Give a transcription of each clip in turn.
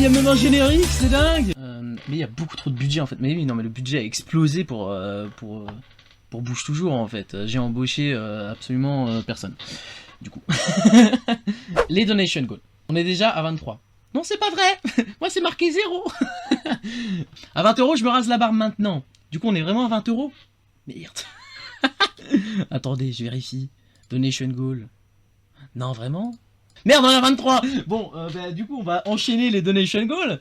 il y a même un générique, c'est dingue. Mais il y a beaucoup trop de budget en fait. Mais oui, non, mais le budget a explosé pour Bouge Toujours en fait. J'ai embauché absolument personne. Du coup. Les donation goals. On est déjà à 23. Non, c'est pas vrai. Moi, c'est marqué 0. À 20 €, je me rase la barbe maintenant. Du coup, on est vraiment à 20 €. Merde. Attendez, je vérifie. Donation goal. Non, vraiment? Merde, on est à 23. Bon, bah, du coup, on va enchaîner les donation goals.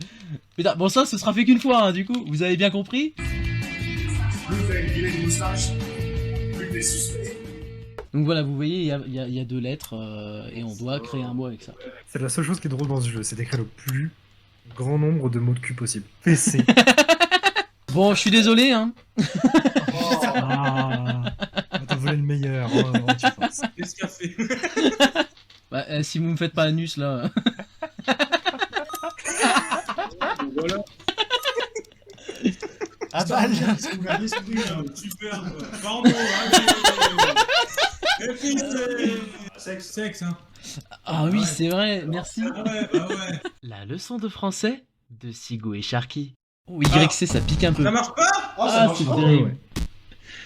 Putain, bon, ça, ce sera fait qu'une fois, hein, du coup. Vous avez bien compris? Plus t'as une vilaine moustache, plus t'es suspect. Donc voilà, vous voyez, il y a 2 lettres et on doit créer un mot avec ça. C'est la seule chose qui est drôle dans ce jeu, c'est d'écrire le plus grand nombre de mots de cul possible. PC. Bon, je suis désolé, hein. Ah, t'as volé le meilleur. Oh, tu penses. Qu'est-ce qu'il a fait? Bah, si vous me faites pas anus, là... Voilà. Ah balle. Super. Pardon. Sexe, hein. Ah oui, c'est vrai, merci. Ah ouais. La leçon de français de Sigo et Sharky. Oh, YC, ça pique un peu. Ça marche pas? Ah, c'est terrible.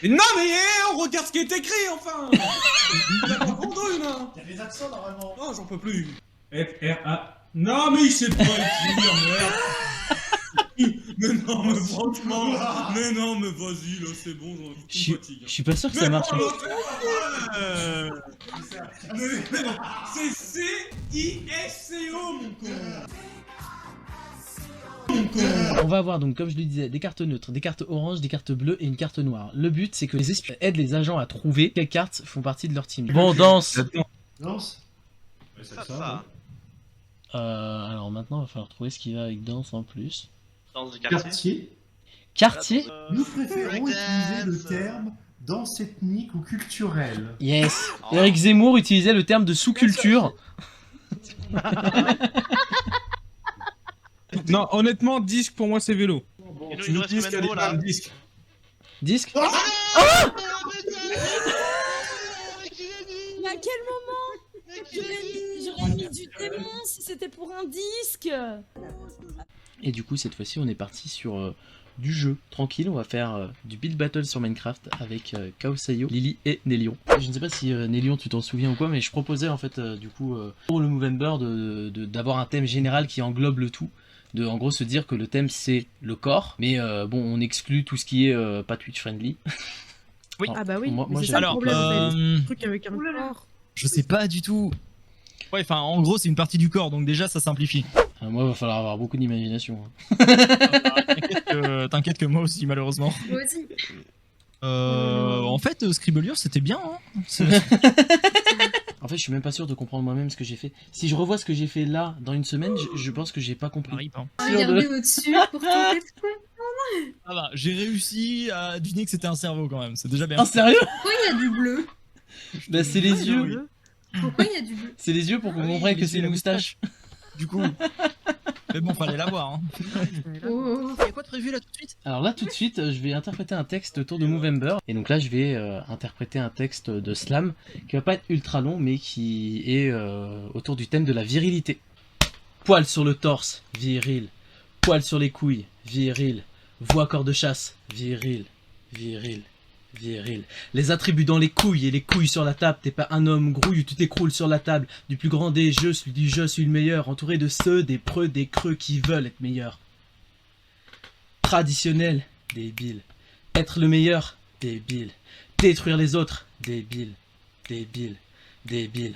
Mais non, mais on regarde ce qui est écrit, enfin. Il a pas compris, non. Il y a des accents, normalement. Non, j'en peux plus. F-R-A... Non, mais il sait pas écrire, merde. Mais non, mais franchement, mais non, mais vas-y, là, c'est bon, Je suis pas sûr que ça marche. C'est C-I-S-C-O, mon con. On va avoir donc, comme je le disais, des cartes neutres, des cartes oranges, des cartes bleues et une carte noire. Le but, c'est que les espions aident les agents à trouver quelles cartes font partie de leur team. Bon, danse. Danse. Ça. Alors maintenant, il va falloir trouver ce qui va avec danse en plus. Danse du quartier. Quartier. Nous préférons utiliser le terme danse ethnique ou culturelle. Yes. Eric Zemmour utilisait le terme de sous-culture. Non, honnêtement, disque pour moi c'est vélo. Il nous reste combien de mots là? Disque. Mais à quel moment? J'aurais mis du démon si c'était pour un disque. Et du coup, cette fois-ci, on est parti sur du jeu. Tranquille, on va faire du build battle sur Minecraft avec Kaosayo, Lily et Nélion. Je ne sais pas si Nélion, tu t'en souviens ou quoi, mais je proposais en fait, du coup, pour le Movember, d'avoir un thème général qui englobe le tout. De en gros se dire que le thème c'est le corps, mais bon, on exclut tout ce qui est pas Twitch friendly. Oui. Alors, Ah bah oui, moi, mais c'est j'ai- ça le problème, le truc avec un corps. Je sais pas du tout. Ouais, enfin, en gros, c'est une partie du corps, donc déjà, ça simplifie. Moi, il va falloir avoir beaucoup d'imagination. Hein. T'inquiète que moi aussi, malheureusement. Moi aussi. En fait, Scribblure, c'était bien. Hein. En fait, je suis même pas sûr de comprendre moi-même ce que j'ai fait. Si je revois ce que j'ai fait là dans une semaine, je pense que j'ai pas compris. Regardez au-dessus pour tenter de quoi. Ah bah, j'ai réussi à deviner que c'était un cerveau quand même, c'est déjà bien. Ah, sérieux? Pourquoi il y a du bleu? Bah, c'est les yeux. Pourquoi il y a du bleu? C'est les yeux pour qu'on comprenne que c'est une moustache. Du coup. Mais bon, fallait l'avoir. Hein. Oh. Il y a quoi de prévu là tout de suite? Alors là, tout de suite, je vais interpréter un texte autour de Movember. Et donc là, je vais interpréter un texte de Slam qui va pas être ultra long, mais qui est autour du thème de la virilité. Poil sur le torse, viril. Poil sur les couilles, viril. Voix corps de chasse, viril, viril. Viril. Les attributs dans les couilles et les couilles sur la table. T'es pas un homme grouille, tu t'écroules sur la table. Du plus grand des jeux, celui du jeu, suis le meilleur. Entouré de ceux, des preux, des creux qui veulent être meilleurs. Traditionnel, débile. Être le meilleur, débile. Détruire les autres, débile. Débile. Débile.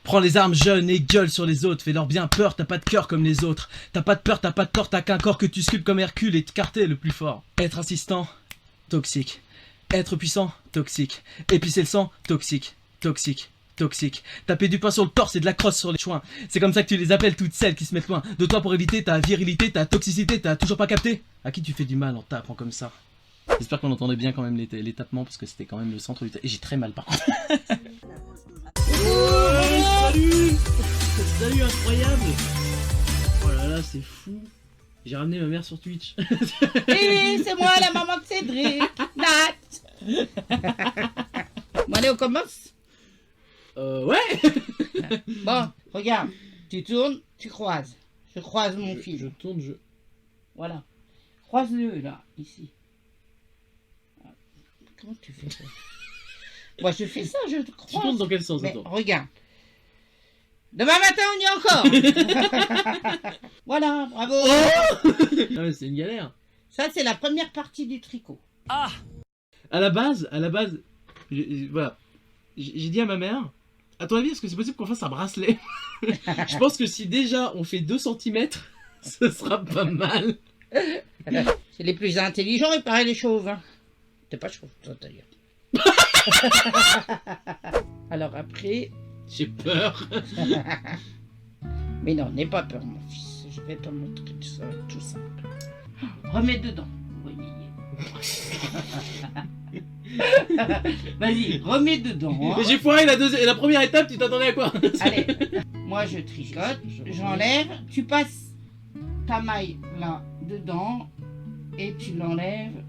Prends les armes jeunes et gueule sur les autres. Fais leur bien peur, t'as pas de cœur comme les autres. T'as pas de peur, t'as pas de tort, t'as qu'un corps que tu sculptes comme Hercule et te carter le plus fort. Être insistant, toxique. Être puissant, toxique. Épicer le sang, toxique. Toxique. Toxique. Taper du poing sur le torse et de la crosse sur les chouins. C'est comme ça que tu les appelles, toutes celles qui se mettent loin de toi pour éviter ta virilité, ta toxicité. T'as toujours pas capté? À qui tu fais du mal en tapant comme ça? J'espère qu'on entendait bien quand même les tapements parce que c'était quand même le centre du... Et j'ai très mal par contre. Salut. Salut, incroyable. Oh là là, c'est fou. J'ai ramené ma mère sur Twitch. Oui, c'est moi, la maman de Cédric. Nat. Bon, allez, on commence. Ouais. Bon, regarde. Tu tournes, tu croises. Je croise mon fil. Je tourne, je... Voilà. Croise-le, là, ici. Comment tu fais ça? Moi, je fais ça, je te croise. Tu tournes dans quel sens, Mais attends? regarde. Demain matin, on y est encore. Voilà, bravo. Ah ouais, c'est une galère. Ça, c'est la première partie du tricot. À la base, voilà. J'ai dit à ma mère, à ton avis, est-ce que c'est possible qu'on fasse un bracelet? Je pense que si déjà on fait 2 cm, ce sera pas mal. C'est les plus intelligents, il paraît, les chauves. Hein. T'es pas chauve, toi, d'ailleurs. Alors après... J'ai peur. Mais non, n'aie pas peur, mon fils. Je vais te montrer ça, tout simple. Remets dedans. Oui. Vas-y, remets dedans. Hein. Mais j'ai foiré la première étape, tu t'attendais à quoi? Allez, moi je tricote, j'enlève, tu passes ta maille là dedans et tu l'enlèves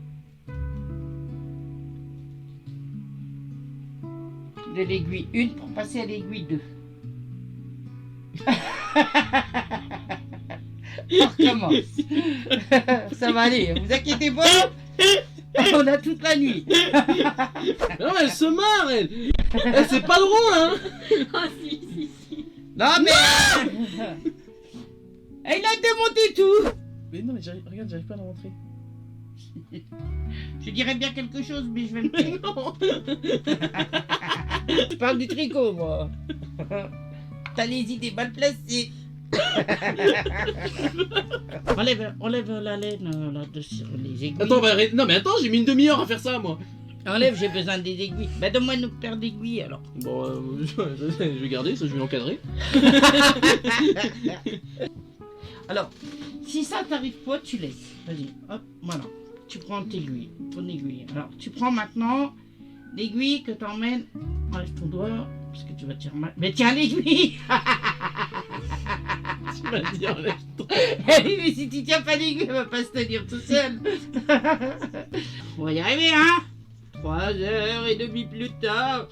de l'aiguille 1 pour passer à l'aiguille 2. On recommence. Ça va aller, vous inquiétez pas. On a toute la nuit. Non, elle se marre, elle. C'est pas drôle, hein. Ah si. Non mais... Il a démonté tout. Mais non, mais regarde, j'arrive pas à la rentrer. Je dirais bien quelque chose, mais je vais me taire. Non. Je parle du tricot, moi. T'as les idées mal placées. enlève la laine là-dessus sur les aiguilles. Attends, bah, non mais attends, j'ai mis une demi-heure à faire ça, moi. Enlève, j'ai besoin des aiguilles. Bah donne-moi une paire d'aiguilles alors. Bon, je vais garder, ça je vais l'encadrer. Alors, si ça t'arrive pas, tu laisses. Vas-y, hop, voilà. Tu prends ton aiguille. Alors, tu prends maintenant l'aiguille que t'emmènes. Enlève ton doigt, parce que tu vas tirer mal. Mais tiens l'aiguille. Tu m'as dit enlève ton... Mais si tu tiens pas l'aiguille, elle va pas se tenir tout seul. On va y arriver, hein. 3h30 plus tard.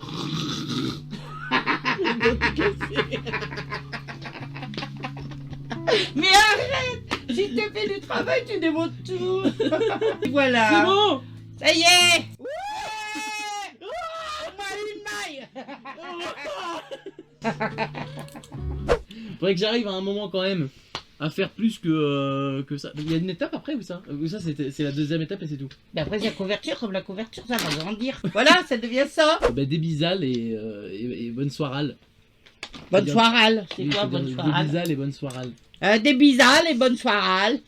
Mais arrête. Si tu fais du travail, tu démontes tout. Voilà. C'est bon. Ça y est. Moi une maille. Faudrait que j'arrive à un moment quand même à faire plus que ça. Il y a une étape après ou ça? Ou ça c'est la deuxième étape et c'est tout. Mais après, il y a couverture, comme la couverture, ça va grandir. Voilà, ça devient ça. Bah, des bisales et bonne soirale. Bonne soirale. C'est Oui, quoi, c'est-à-dire bonne Des soirale? bisales et bonne soirale. Des bisales et bonne soirale.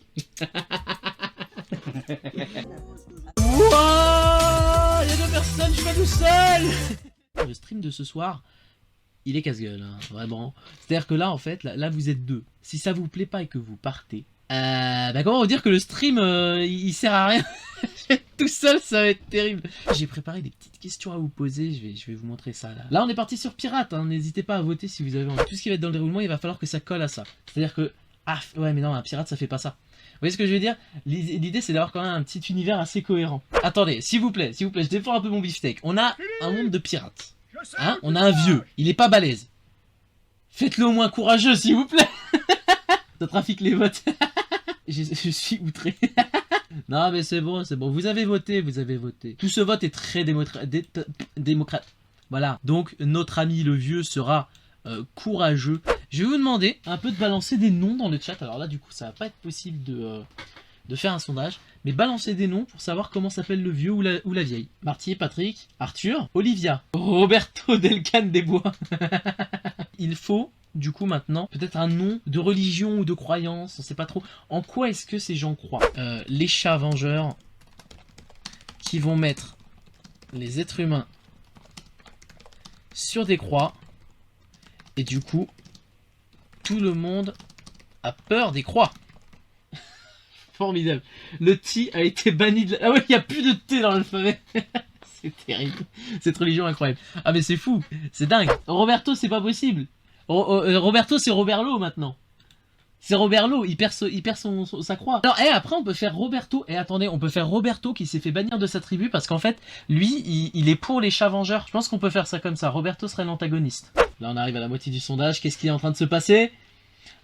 Wouah, il y a 2 personnes, je suis pas tout seul. Le stream de ce soir, il est casse-gueule, hein, vraiment. C'est-à-dire que là, en fait, là vous êtes 2. Si ça vous plaît pas et que vous partez, bah comment vous dire que le stream, il sert à rien. Tout seul, ça va être terrible. J'ai préparé des petites questions à vous poser, je vais vous montrer ça là. Là, on est parti sur pirate, hein. N'hésitez pas à voter si vous avez envie. Tout ce qui va être dans le déroulement, il va falloir que ça colle à ça. C'est-à-dire que, ah, ouais, mais non, un pirate, ça fait pas ça. Vous voyez ce que je veux dire? L'idée, c'est d'avoir quand même un petit univers assez cohérent. Attendez, s'il vous plaît, je défends un peu mon beefsteak. On a un monde de pirates. Hein? On a un vieux, il est pas balèze. Faites-le au moins courageux, s'il vous plaît. Ça trafique les votes. Je suis outré. Non mais c'est bon, vous avez voté. Tout ce vote est très démocrate. Voilà, donc notre ami le vieux sera courageux. Je vais vous demander un peu de balancer des noms dans le chat. Alors là du coup ça va pas être possible de faire un sondage, mais balancer des noms pour savoir comment s'appelle le vieux ou la vieille. Marty, Patrick, Arthur, Olivia, Roberto Delcan des Bois. Il faut du coup maintenant peut-être un nom de religion ou de croyance, on sait pas trop. En quoi est-ce que ces gens croient? Les chats vengeurs qui vont mettre les êtres humains sur des croix et du coup tout le monde a peur des croix. Formidable. Le T a été banni de... Ah ouais, il n'y a plus de T dans l'alphabet. C'est terrible. Cette religion incroyable. Ah mais c'est fou. C'est dingue. Roberto, c'est pas possible. Roberto, c'est Roberlo maintenant. C'est Roberlo, il perd sa croix. Alors, après, on peut faire Roberto. Attendez, on peut faire Roberto qui s'est fait bannir de sa tribu parce qu'en fait, lui, il est pour les chats vengeurs. Je pense qu'on peut faire ça comme ça. Roberto serait l'antagoniste. Là, on arrive à la moitié du sondage. Qu'est-ce qui est en train de se passer?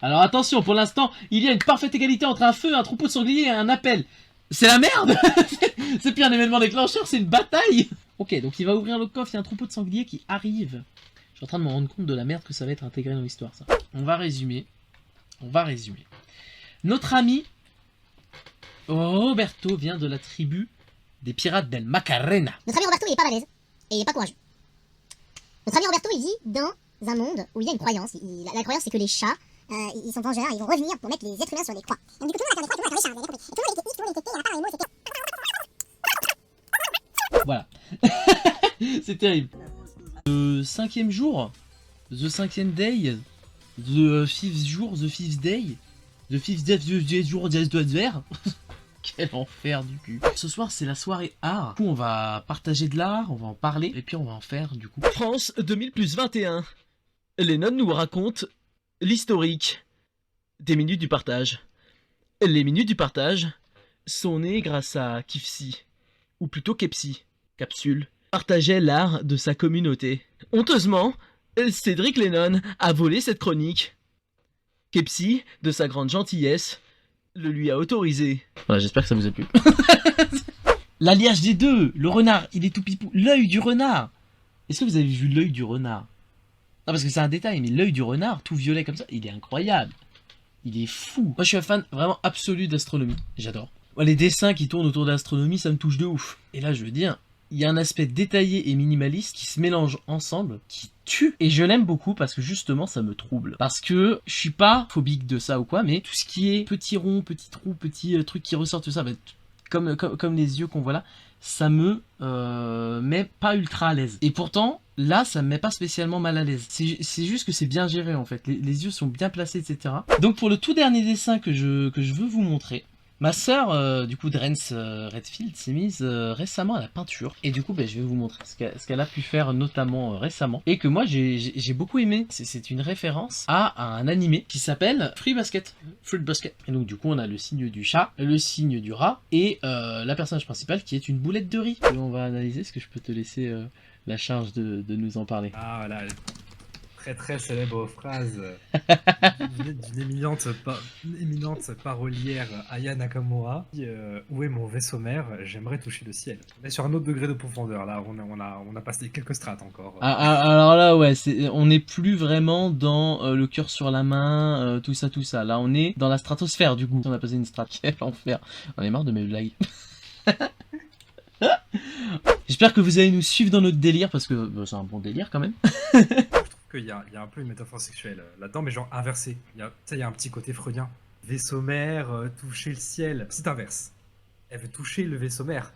Alors attention, pour l'instant, il y a une parfaite égalité entre un feu, un troupeau de sangliers et un appel. C'est la merde. C'est plus un événement déclencheur, c'est une bataille. Ok, donc il va ouvrir le coffre, il y a un troupeau de sangliers qui arrive. Je suis en train de me rendre compte de la merde que ça va être intégré dans l'histoire, ça. On va résumer. Notre ami Roberto vient de la tribu des pirates del Macarena. Notre ami Roberto, il est pas balèze. Et il est pas courageux. Notre ami Roberto, il vit dans un monde où il y a une croyance. La croyance, c'est que les chats, ils sont vengeurs, ils vont revenir pour mettre les êtres humains sur les croix. Donc du coup, tout le monde a des croix, tout le monde a les chats, vous avez compris. Et tout le monde était il y a pas un mot, c'était... Voilà. C'est terrible. Le 5e jour, the 5e day, the 5th jour, the 5th day, the 5th day, jour, Quel enfer du cul. Ce soir, c'est la soirée art. Du coup, on va partager de l'art, on va en parler, et puis on va en faire, du coup. France 2000 plus 21. Lennon nous raconte l'historique des minutes du partage. Les minutes du partage sont nées grâce à Kifsi, ou plutôt Kepsi, capsule, partageait l'art de sa communauté. Honteusement, Cédric Lennon a volé cette chronique. Kepsi, de sa grande gentillesse, le lui a autorisé. Voilà, j'espère que ça vous a plu. L'alliage des deux, le renard, il est tout pipou. L'œil du renard. Est-ce que vous avez vu l'œil du renard? Non, parce que c'est un détail, mais l'œil du renard, tout violet comme ça, il est incroyable. Il est fou. Moi, je suis un fan vraiment absolu d'astronomie. J'adore. Les dessins qui tournent autour de l'astronomie, ça me touche de ouf. Et là, je veux dire, il y a un aspect détaillé et minimaliste qui se mélange ensemble, qui tue. Et je l'aime beaucoup parce que justement, ça me trouble. Parce que je suis pas phobique de ça ou quoi, mais tout ce qui est petits ronds, petits trous, petits trucs qui ressortent, tout ça, bah, comme les yeux qu'on voit là, ça me met pas ultra à l'aise. Et pourtant, là, ça me met pas spécialement mal à l'aise. C'est juste que c'est bien géré en fait. Les yeux sont bien placés, etc. Donc pour le tout dernier dessin que je veux vous montrer, ma sœur, du coup, Drence Redfield, s'est mise récemment à la peinture. Et du coup, je vais vous montrer ce qu'elle a pu faire notamment récemment. Et que moi, j'ai beaucoup aimé. C'est une référence à un animé qui s'appelle Fruit Basket. Et donc, du coup, on a le signe du chat, le signe du rat et la personnage principale qui est une boulette de riz. Et on va analyser. Est-ce que je peux te laisser la charge de nous en parler? Ah, voilà. Très célèbre phrase d'une éminente parolière, Aya Nakamura. Où est mon vaisseau mère? J'aimerais toucher le ciel. On est sur un autre degré de profondeur là, on a passé quelques strates encore. Alors là, ouais, on n'est plus vraiment dans le cœur sur la main, tout ça. Là, on est dans la stratosphère du coup. On a passé une strate. Quel enfer. On est marre de mes blagues. J'espère que vous allez nous suivre dans notre délire parce que c'est un bon délire quand même. Qu'il y a un peu une métaphore sexuelle là-dedans, mais genre inversée. Il y a un petit côté freudien. Vaisseau mère, toucher le ciel. C'est inverse. Elle veut toucher le vaisseau mère.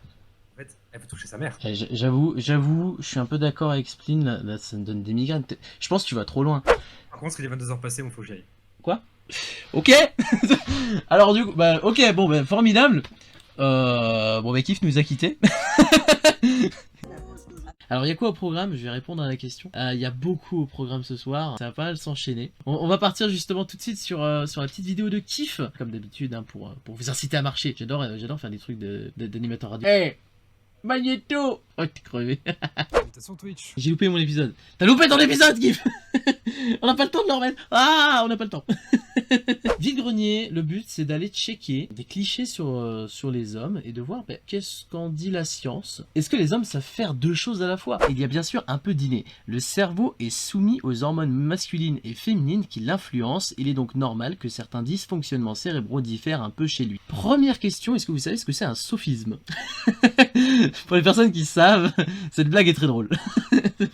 En fait, elle veut toucher sa mère. J'avoue, je suis un peu d'accord avec Spleen. Là, ça me donne des migraines. Je pense que tu vas trop loin. Par contre, il est 22h passé, il faut que j'y aille. Quoi? Ok. Alors du coup, ok, bon, formidable. Kif nous a quittés. Alors il y a quoi au programme? Je vais répondre à la question. Il y a beaucoup au programme ce soir, ça va pas mal s'enchaîner. On va partir justement tout de suite sur la petite vidéo de Kif, comme d'habitude, hein, pour vous inciter à marcher. J'adore faire des trucs d'animateur radio. Hey Magneto! Oh, t'es crevé. Twitch. J'ai loupé mon épisode. T'as loupé ton épisode, Kif. On n'a pas le temps de le remettre. Ah, on n'a pas le temps. Vide-grenier, le but c'est d'aller checker des clichés sur les hommes et de voir qu'est-ce qu'en dit la science. Est-ce que les hommes savent faire deux choses à la fois? Il y a bien sûr un peu d'inné. Le cerveau est soumis aux hormones masculines et féminines qui l'influencent. Il est donc normal que certains dysfonctionnements cérébraux diffèrent un peu chez lui. Première question, est-ce que vous savez ce que c'est un sophisme? Pour les personnes qui savent, cette blague est très drôle.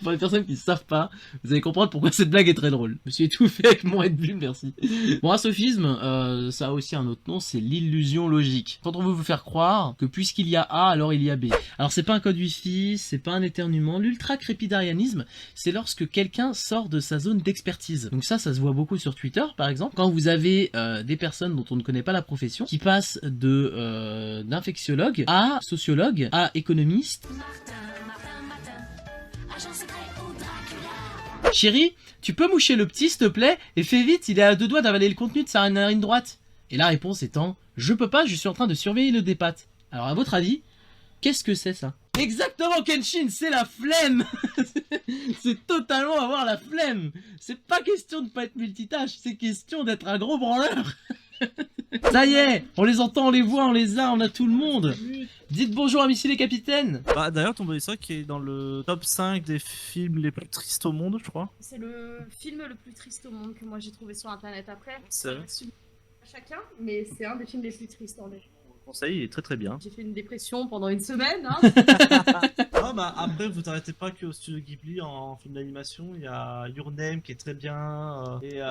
Pour les personnes qui ne savent pas, vous allez comprendre pourquoi cette blague est très drôle. Je me suis étouffé avec mon Red Bull, merci. Bon, un sophisme, ça a aussi un autre nom, c'est l'illusion logique. Quand on veut vous faire croire que puisqu'il y a A, alors il y a B. Alors c'est pas un code wifi, c'est pas un éternuement. L'ultra-crépidarianisme, c'est lorsque quelqu'un sort de sa zone d'expertise. Donc ça se voit beaucoup sur Twitter, par exemple. Quand vous avez des personnes dont on ne connaît pas la profession, qui passent d'infectiologue à sociologue à économiste. Chérie, tu peux moucher le petit s'il te plaît? Et fais vite, il est à 2 doigts d'avaler le contenu de sa narine droite. Et la réponse étant, je peux pas, je suis en train de surveiller le dépâte. Alors à votre avis, qu'est-ce que c'est ça? Exactement, Kenshin, c'est la flemme. C'est totalement avoir la flemme. C'est pas question de pas être multitâche, c'est question d'être un gros branleur. Ça y est, on les entend, on les voit, on les a, on a tout le monde. Dites bonjour à Missy les capitaines. Bah d'ailleurs, Tomb ça qui est dans le top 5 des films les plus tristes au monde, je crois. C'est le film le plus triste au monde que moi j'ai trouvé sur internet après. C'est vrai. Chacun, mais c'est un des films les plus tristes en effet. Conseil, il est très très bien. J'ai fait une dépression pendant une semaine. Hein. Ah bah après vous t'arrêtez pas que au studio Ghibli en film d'animation, il y a Your Name qui est très bien, et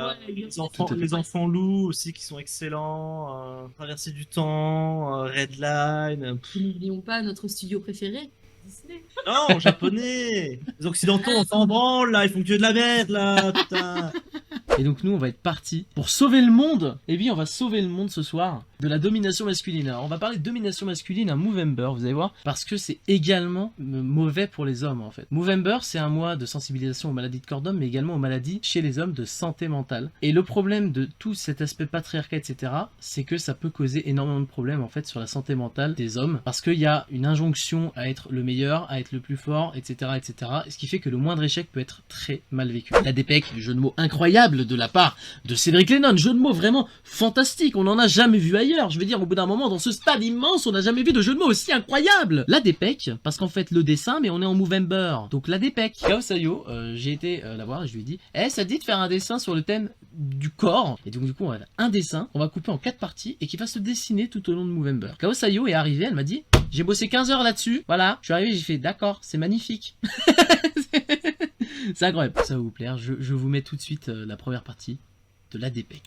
les enfants loups aussi qui sont excellents, Traversée du temps, Redline. N'oublions pas notre studio préféré, Disney. Non, japonais. Les occidentaux on s'en branle là, ils font que de la merde là, putain. Et donc nous on va être partis pour sauver le monde. Et bien on va sauver le monde ce soir de la domination masculine. Alors on va parler de domination masculine à Movember, vous allez voir, parce que c'est également mauvais pour les hommes en fait. Movember c'est un mois de sensibilisation aux maladies de corps d'homme, mais également aux maladies chez les hommes de santé mentale. Et le problème de tout cet aspect patriarcat etc, c'est que ça peut causer énormément de problèmes en fait sur la santé mentale des hommes, parce qu'il y a une injonction à être le meilleur, à être le plus fort, etc. etc. Ce qui fait que le moindre échec peut être très mal vécu. La dépec, du jeu de mots incroyable de la part de Cédric Lennon, jeu de mots vraiment fantastique, on n'en a jamais vu ailleurs, je veux dire au bout d'un moment dans ce stade immense on n'a jamais vu de jeu de mots aussi incroyable. La dépec, parce qu'en fait le dessin, mais on est en Movember, donc la dépec. Kao Sayo, j'ai été la voir et je lui ai dit, ça te dit de faire un dessin sur le thème du corps, et donc du coup on a un dessin, on va couper en 4 parties et qui va se dessiner tout au long de Movember. Kao Sayo est arrivée, elle m'a dit, j'ai bossé 15 heures là-dessus, voilà, je suis arrivé, j'ai fait d'accord, c'est magnifique. C'est incroyable. Ça va vous plaire, je vous mets tout de suite la première partie de la dépec.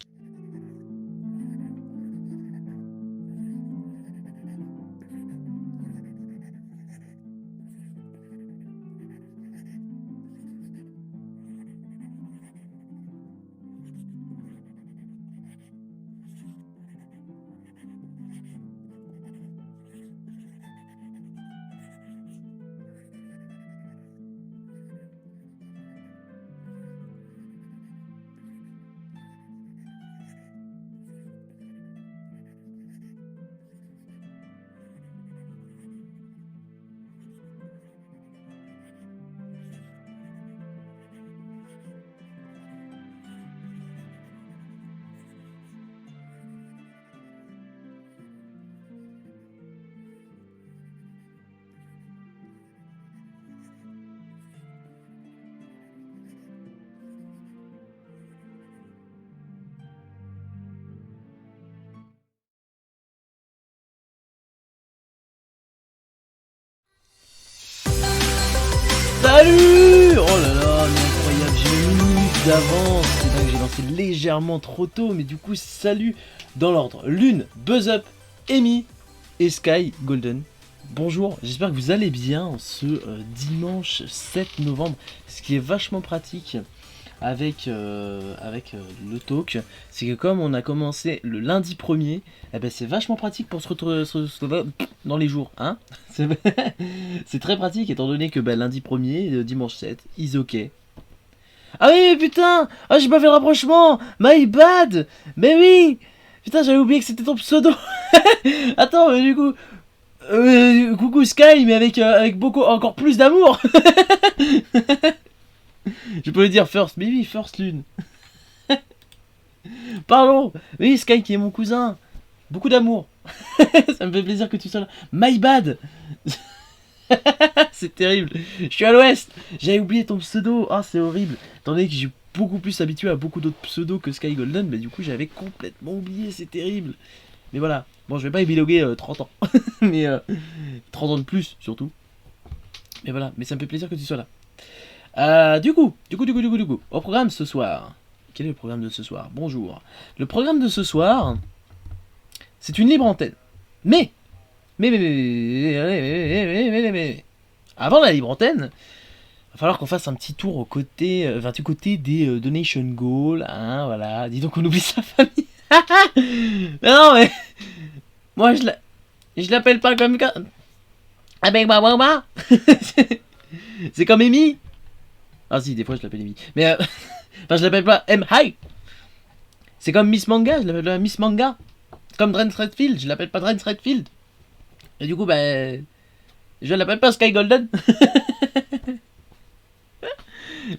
Salut! Oh là là, mais incroyable, j'ai une minute d'avance. C'est dingue, j'ai lancé légèrement trop tôt, mais du coup, salut dans l'ordre. Lune, Buzz Up, Amy et Sky Golden. Bonjour, j'espère que vous allez bien ce dimanche 7 novembre, ce qui est vachement pratique avec le talk, c'est que comme on a commencé le lundi 1er, eh ben c'est vachement pratique pour se retrouver dans les jours, hein. C'est très pratique étant donné que lundi 1er, dimanche 7, is ok. Ah oui putain, ah j'ai pas fait le rapprochement, my bad, mais oui, putain j'avais oublié que c'était ton pseudo. Attends mais du coup, coucou Sky mais avec beaucoup encore plus d'amour. Je peux le dire first, mais oui, first Lune. Pardon, oui, Sky qui est mon cousin. Beaucoup d'amour. Ça me fait plaisir que tu sois là. My bad. C'est terrible. Je suis à l'ouest. J'avais oublié ton pseudo. Ah, c'est horrible. Étant donné que j'ai beaucoup plus habitué à beaucoup d'autres pseudos que Sky Golden, mais du coup, j'avais complètement oublié. C'est terrible. Mais voilà. Bon, je vais pas épiloguer 30 ans. Mais 30 ans de plus, surtout. Mais voilà. Mais ça me fait plaisir que tu sois là. Du coup, au programme ce soir. Quel est le programme de ce soir? Bonjour. Le programme de ce soir, c'est une libre antenne. Mais, avant la libre antenne, il va falloir qu'on fasse un petit tour du côté des donation goals, hein, voilà. Dis donc on oublie sa famille. Mais non, mais moi je l'appelle pas comme avec ma. C'est comme Amy. Ah si, des fois je l'appelle Amy. Mais enfin je l'appelle pas M-Hi. C'est comme Miss Manga, je l'appelle pas Miss Manga. Comme Dren Redfield, je l'appelle pas Dren Redfield. Et du coup Je l'appelle pas Sky Golden.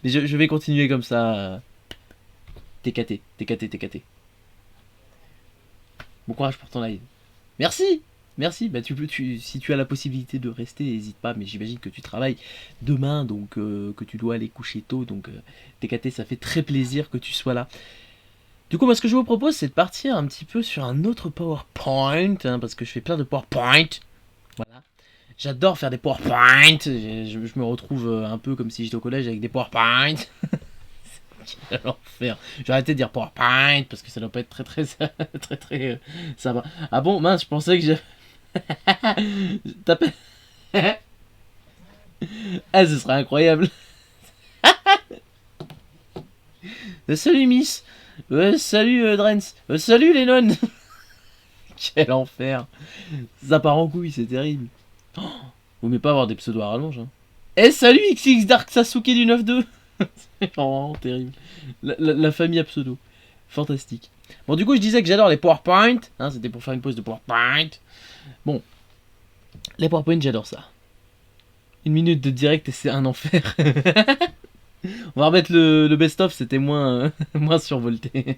Mais je vais continuer comme ça. TKT. Bon courage pour ton live. Merci. Merci. Bah, si tu as la possibilité de rester, n'hésite pas. Mais j'imagine que tu travailles demain, donc que tu dois aller coucher tôt. Donc TKT, ça fait très plaisir que tu sois là. Du coup, moi, ce que je vous propose, c'est de partir un petit peu sur un autre PowerPoint, hein, parce que je fais plein de PowerPoint. Voilà. J'adore faire des PowerPoint. Je me retrouve un peu comme si j'étais au collège avec des PowerPoint. Quel enfer. J'ai arrêté de dire PowerPoint parce que ça doit pas être très sympa. Ah bon, mince, je pensais que j'ai... Tapé. Ah, ce serait incroyable. Salut Miss. Salut Drens. Salut les nonnes. Quel enfer. Ça part en couille, c'est terrible. Oh, vous m'aimez pas avoir des pseudos à rallonge. Hein. Eh salut XX Dark Sasuke du 9-2. C'est vraiment terrible. La famille à pseudo. Fantastique. Bon, du coup, je disais que j'adore les PowerPoint. Hein, c'était pour faire une pause de PowerPoint. Bon. Les PowerPoint, j'adore ça. 1 minute de direct et c'est un enfer. On va remettre le best-of, c'était moins survolté.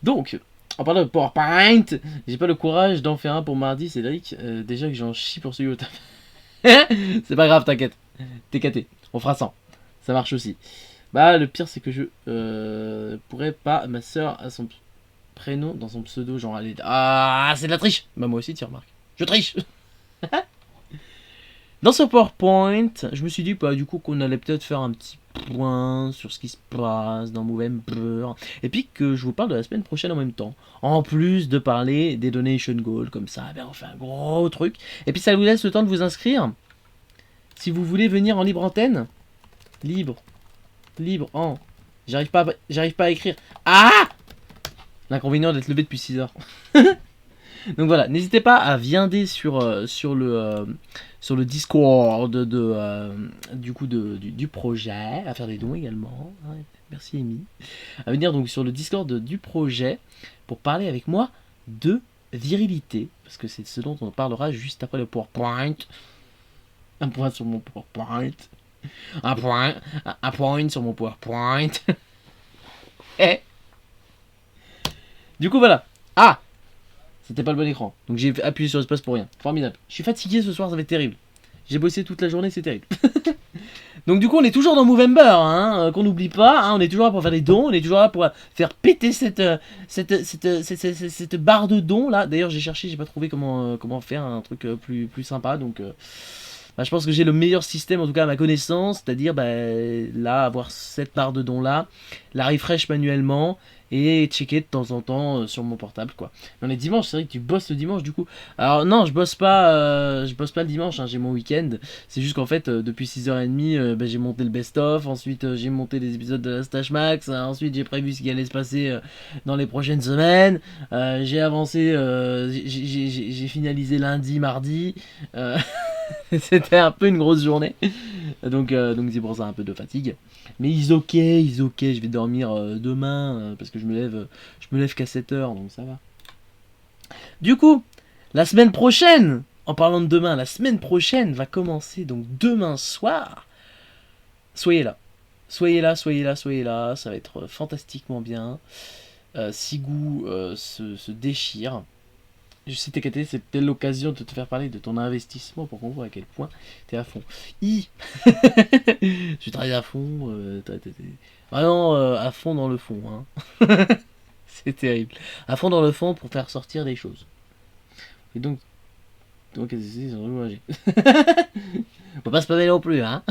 Donc, en parlant de PowerPoint, j'ai pas le courage d'en faire un pour mardi, Cédric. Déjà que j'en chie pour celui au taf. C'est pas grave, t'inquiète. TKT, on fera 100. Ça marche aussi. Bah, le pire, c'est que je pourrais pas. Ma soeur a son prénom dans son pseudo, genre elle est... Ah, c'est de la triche. Bah, moi aussi, tu remarques. Je triche. Dans ce PowerPoint, je me suis dit, bah, du coup, qu'on allait peut-être faire un petit point sur ce qui se passe dans Movember. Et puis que je vous parle de la semaine prochaine en même temps. En plus de parler des donation goals, comme ça, ben, on fait un gros truc. Et puis ça vous laisse le temps de vous inscrire. Si vous voulez venir en libre antenne. Libre en... J'arrive pas à écrire. Ah! L'inconvénient d'être levé depuis 6 heures. Donc voilà, n'hésitez pas à viander sur le Discord du projet, à faire des dons également. Merci Amy. À venir donc sur le Discord du projet pour parler avec moi de virilité, parce que c'est ce dont on parlera juste après le PowerPoint. Un point sur mon PowerPoint. Un point sur mon PowerPoint. Et du coup voilà. Ah! C'était pas le bon écran. Donc j'ai appuyé sur l'espace pour rien. Formidable. Je suis fatigué ce soir, ça va être terrible. J'ai bossé toute la journée, c'est terrible. Donc du coup, on est toujours dans Movember, hein, qu'on n'oublie pas. Hein, on est toujours là pour faire des dons. On est toujours là pour faire péter cette barre de dons là. D'ailleurs, j'ai cherché, j'ai pas trouvé comment faire un truc plus sympa. Donc bah, je pense que j'ai le meilleur système, en tout cas à ma connaissance. C'est-à-dire là, avoir cette barre de dons là, la refresh manuellement. Et checker de temps en temps sur mon portable quoi. Mais on est dimanche, c'est vrai que tu bosses le dimanche du coup. Alors non, je bosse pas le dimanche, hein, j'ai mon week-end. C'est juste qu'en fait depuis 6h30 j'ai monté le best-of, ensuite j'ai monté les épisodes de la Stash Max, ensuite j'ai prévu ce qui allait se passer dans les prochaines semaines. J'ai avancé, j'ai finalisé lundi, mardi. C'était un peu une grosse journée. Donc c'est pour ça un peu de fatigue. Mais ils ok, je vais dormir demain parce que je me lève qu'à 7h, donc ça va. Du coup, la semaine prochaine, en parlant de demain, la semaine prochaine va commencer donc demain soir. Soyez là, ça va être fantastiquement bien. Sigou se déchire. Je sais TKT, c'est peut-être l'occasion de te faire parler de ton investissement pour qu'on voit à quel point t'es à fond. Tu travailles à fond, vraiment à fond dans le fond. Hein. C'est terrible. À fond dans le fond pour faire sortir des choses. Et donc ils ont endommagé. Faut pas se paver non plus, hein.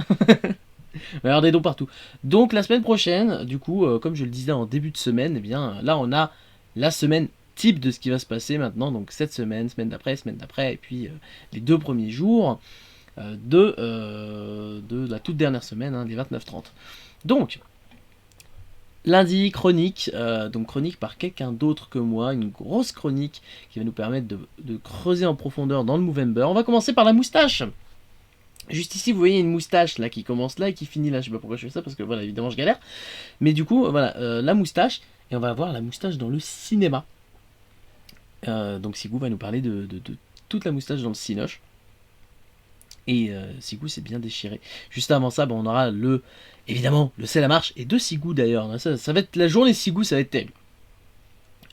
Il va y avoir des dons partout. Donc la semaine prochaine, du coup, comme je le disais en début de semaine, eh bien là on a la semaine type de ce qui va se passer maintenant, donc cette semaine d'après, et puis les 2 premiers jours de la toute dernière semaine, hein, les 29-30. Donc, lundi, chronique, donc chronique par quelqu'un d'autre que moi, une grosse chronique qui va nous permettre de creuser en profondeur dans le Movember. On va commencer par la moustache. Juste ici, vous voyez une moustache là qui commence là et qui finit là. Je sais pas pourquoi je fais ça, parce que voilà, évidemment, je galère. Mais du coup, voilà, la moustache, et on va avoir la moustache dans le cinéma. Donc Sigou va nous parler de toute la moustache dans le cinoche. Et Sigou s'est bien déchiré. Juste avant ça, on aura évidemment le C'est la marche, et de Sigou d'ailleurs. Ça va être la journée Sigou, ça va être terrible.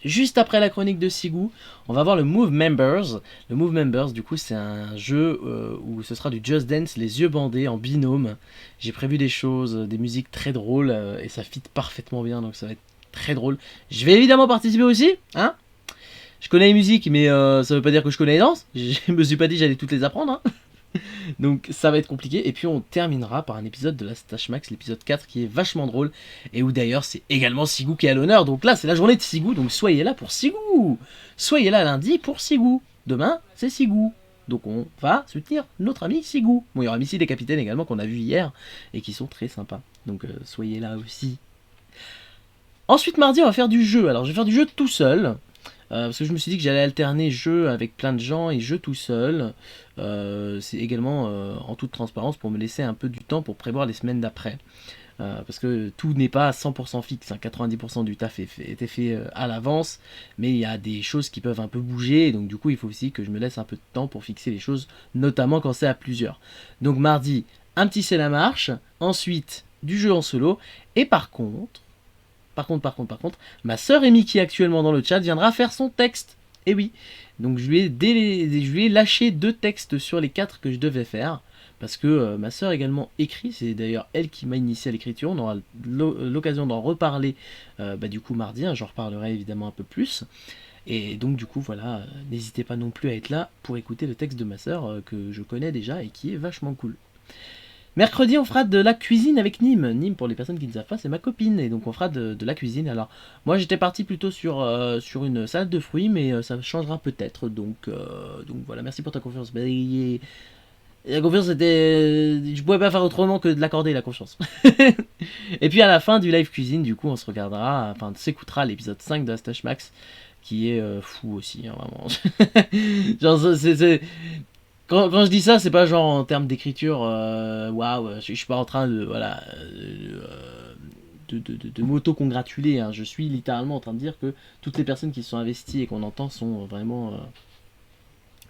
Juste après la chronique de Sigou, on va voir le Move Members. Le Move Members, du coup, c'est un jeu où ce sera du Just Dance, les yeux bandés, en binôme. J'ai prévu des choses, des musiques très drôles, et ça fit parfaitement bien, donc ça va être très drôle. Je vais évidemment participer aussi, hein. Je connais les musiques, mais ça veut pas dire que je connais les danses. Je me suis pas dit que j'allais toutes les apprendre, hein. Donc ça va être compliqué. Et puis on terminera par un épisode de la Stache Max, l'épisode 4, qui est vachement drôle. Et où d'ailleurs c'est également Sigou qui est à l'honneur. Donc là c'est la journée de Sigou, donc soyez là pour Sigou. Soyez là lundi pour Sigou. Demain c'est Sigou. Donc on va soutenir notre ami Sigou. Bon, il y aura Missy des Capitaines également qu'on a vu hier et qui sont très sympas. Donc soyez là aussi. Ensuite mardi on va faire du jeu. Alors je vais faire du jeu tout seul. Parce que je me suis dit que j'allais alterner jeu avec plein de gens et jeu tout seul. C'est également en toute transparence pour me laisser un peu du temps pour prévoir les semaines d'après. Parce que tout n'est pas à 100% fixe, hein. 90% du taf était fait à l'avance, mais il y a des choses qui peuvent un peu bouger, et donc du coup il faut aussi que je me laisse un peu de temps pour fixer les choses, notamment quand c'est à plusieurs. Donc mardi, un petit C'est la marche, ensuite du jeu en solo, et par contre, ma sœur Amy qui est actuellement dans le chat viendra faire son texte. Et oui, donc je lui ai lâché 2 textes sur les 4 que je devais faire. Parce que ma sœur également écrit, c'est d'ailleurs elle qui m'a initié à l'écriture. On aura l'occasion d'en reparler du coup mardi, hein, j'en reparlerai évidemment un peu plus. Et donc du coup voilà, n'hésitez pas non plus à être là pour écouter le texte de ma sœur que je connais déjà et qui est vachement cool. Mercredi, on fera de la cuisine avec Nîmes. Nîmes, pour les personnes qui ne savent pas, c'est ma copine. Et donc, on fera de la cuisine. Alors, moi, j'étais parti plutôt sur une salade de fruits, mais ça changera peut-être. Donc voilà, merci pour ta confiance. La confiance, c'était... Je pouvais pas faire autrement que de l'accorder, la confiance. Et puis, à la fin du live cuisine, du coup, on se regardera, enfin, s'écoutera l'épisode 5 de la Stache Max, qui est fou aussi, hein, vraiment. Genre, c'est... Quand je dis ça, c'est pas genre en termes d'écriture, waouh, je suis pas en train de, voilà, de m'auto-congratuler, hein. Je suis littéralement en train de dire que toutes les personnes qui se sont investies et qu'on entend sont vraiment,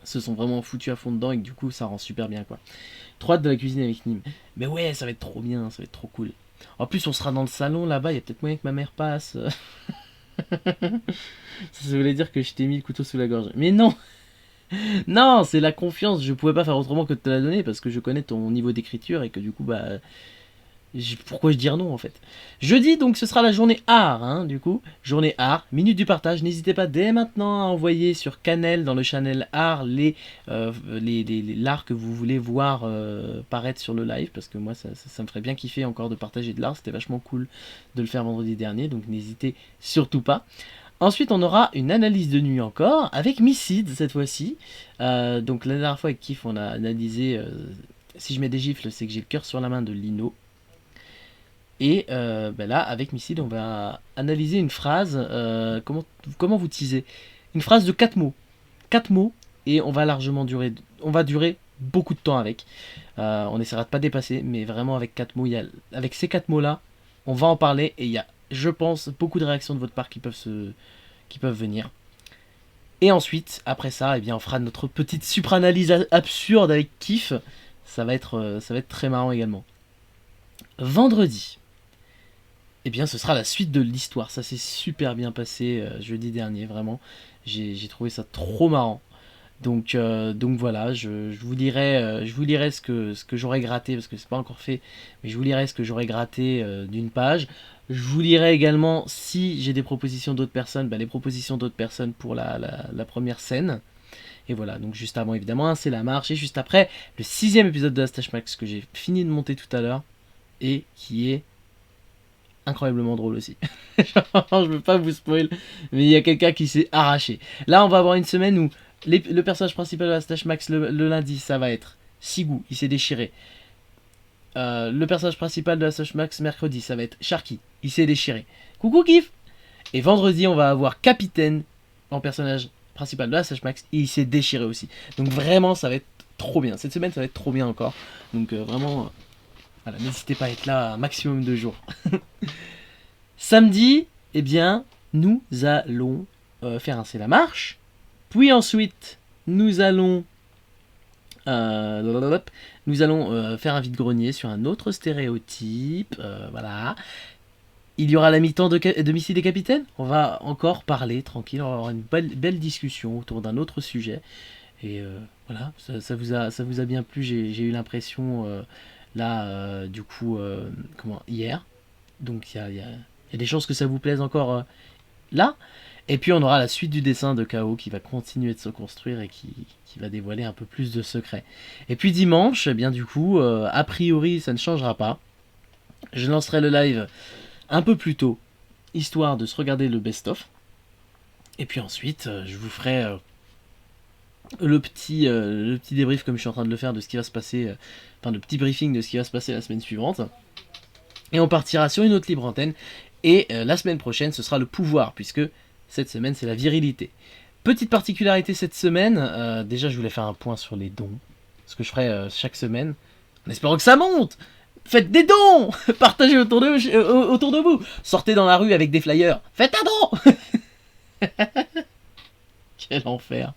se sont vraiment foutues à fond dedans et que du coup ça rend super bien, quoi. Trop hâte de la cuisine avec Nîmes. Mais ouais, ça va être trop bien, ça va être trop cool. En plus, on sera dans le salon là-bas, il y a peut-être moyen que ma mère passe. Ça voulait dire que je t'ai mis le couteau sous la gorge. Mais non! Non, c'est la confiance, je pouvais pas faire autrement que de te la donner parce que je connais ton niveau d'écriture et que du coup, pourquoi je dire non en fait. Jeudi, donc ce sera la journée art, hein, du coup, journée art, minute du partage, n'hésitez pas dès maintenant à envoyer sur Canel, dans le channel art, l'art que vous voulez voir paraître sur le live, parce que moi ça me ferait bien kiffer encore de partager de l'art, c'était vachement cool de le faire vendredi dernier, donc n'hésitez surtout pas. Ensuite, on aura une analyse de nuit encore, avec Missid cette fois-ci. Donc la dernière fois avec Kif, on a analysé, si je mets des gifles, c'est que j'ai le cœur sur la main de Lino. Et là, avec Missid, on va analyser une phrase, comment vous teaser? Une phrase de 4 mots. 4 mots, et on va durer beaucoup de temps avec. On essaiera de pas dépasser, mais vraiment avec 4 mots, avec ces 4 mots-là, on va en parler, et il y a, je pense, beaucoup de réactions de votre part qui peuvent venir. Et ensuite, après ça, eh bien, on fera notre petite supranalyse absurde avec Kif. Ça va être très marrant également. Vendredi, eh bien, ce sera la suite de l'histoire. Ça s'est super bien passé jeudi dernier, vraiment. J'ai trouvé ça trop marrant. Donc voilà, je vous lirai ce que j'aurais gratté, parce que c'est pas encore fait, mais je vous lirai ce que j'aurais gratté d'une page. Je vous lirai également, si j'ai des propositions d'autres personnes, les propositions d'autres personnes pour la première scène. Et voilà, donc juste avant évidemment, c'est la marche, et juste après, le 6e épisode de la Stache Max que j'ai fini de monter tout à l'heure, et qui est incroyablement drôle aussi. Je veux pas vous spoil, mais il y a quelqu'un qui s'est arraché. Là, on va avoir une semaine où le personnage principal de la Stache Max le lundi, ça va être Sigou, il s'est déchiré. Le personnage principal de la Stache Max mercredi, ça va être Sharky, il s'est déchiré. Coucou Kif. Et vendredi, on va avoir Capitaine en personnage principal de la Stache Max, et il s'est déchiré aussi. Donc vraiment, ça va être trop bien. Cette semaine, ça va être trop bien encore. Donc vraiment, voilà, n'hésitez pas à être là un maximum de jours. Samedi, eh bien, nous allons faire un C'est la marche. Puis ensuite, nous allons Nous allons faire un vide-grenier sur un autre stéréotype. Voilà. Il y aura la mi-temps de Missy des Capitaines. On va encore parler tranquille. On va avoir une belle discussion autour d'un autre sujet. Et voilà, ça vous a bien plu. J'ai eu l'impression du coup, hier. Donc il y a des chances que ça vous plaise encore là. Et puis on aura la suite du dessin de K.O. qui va continuer de se construire et qui va dévoiler un peu plus de secrets. Et puis dimanche, eh bien du coup, a priori ça ne changera pas. Je lancerai le live un peu plus tôt, histoire de se regarder le best-of. Et puis ensuite, je vous ferai le petit débrief comme je suis en train de le faire de ce qui va se passer, le petit briefing de ce qui va se passer la semaine suivante. Et on partira sur une autre libre antenne. Et la semaine prochaine, ce sera le pouvoir, puisque cette semaine, c'est la virilité. Petite particularité cette semaine, déjà je voulais faire un point sur les dons, ce que je ferai chaque semaine, en espérant que ça monte. Faites des dons, partagez autour de vous, sortez dans la rue avec des flyers, faites un don. Quel enfer.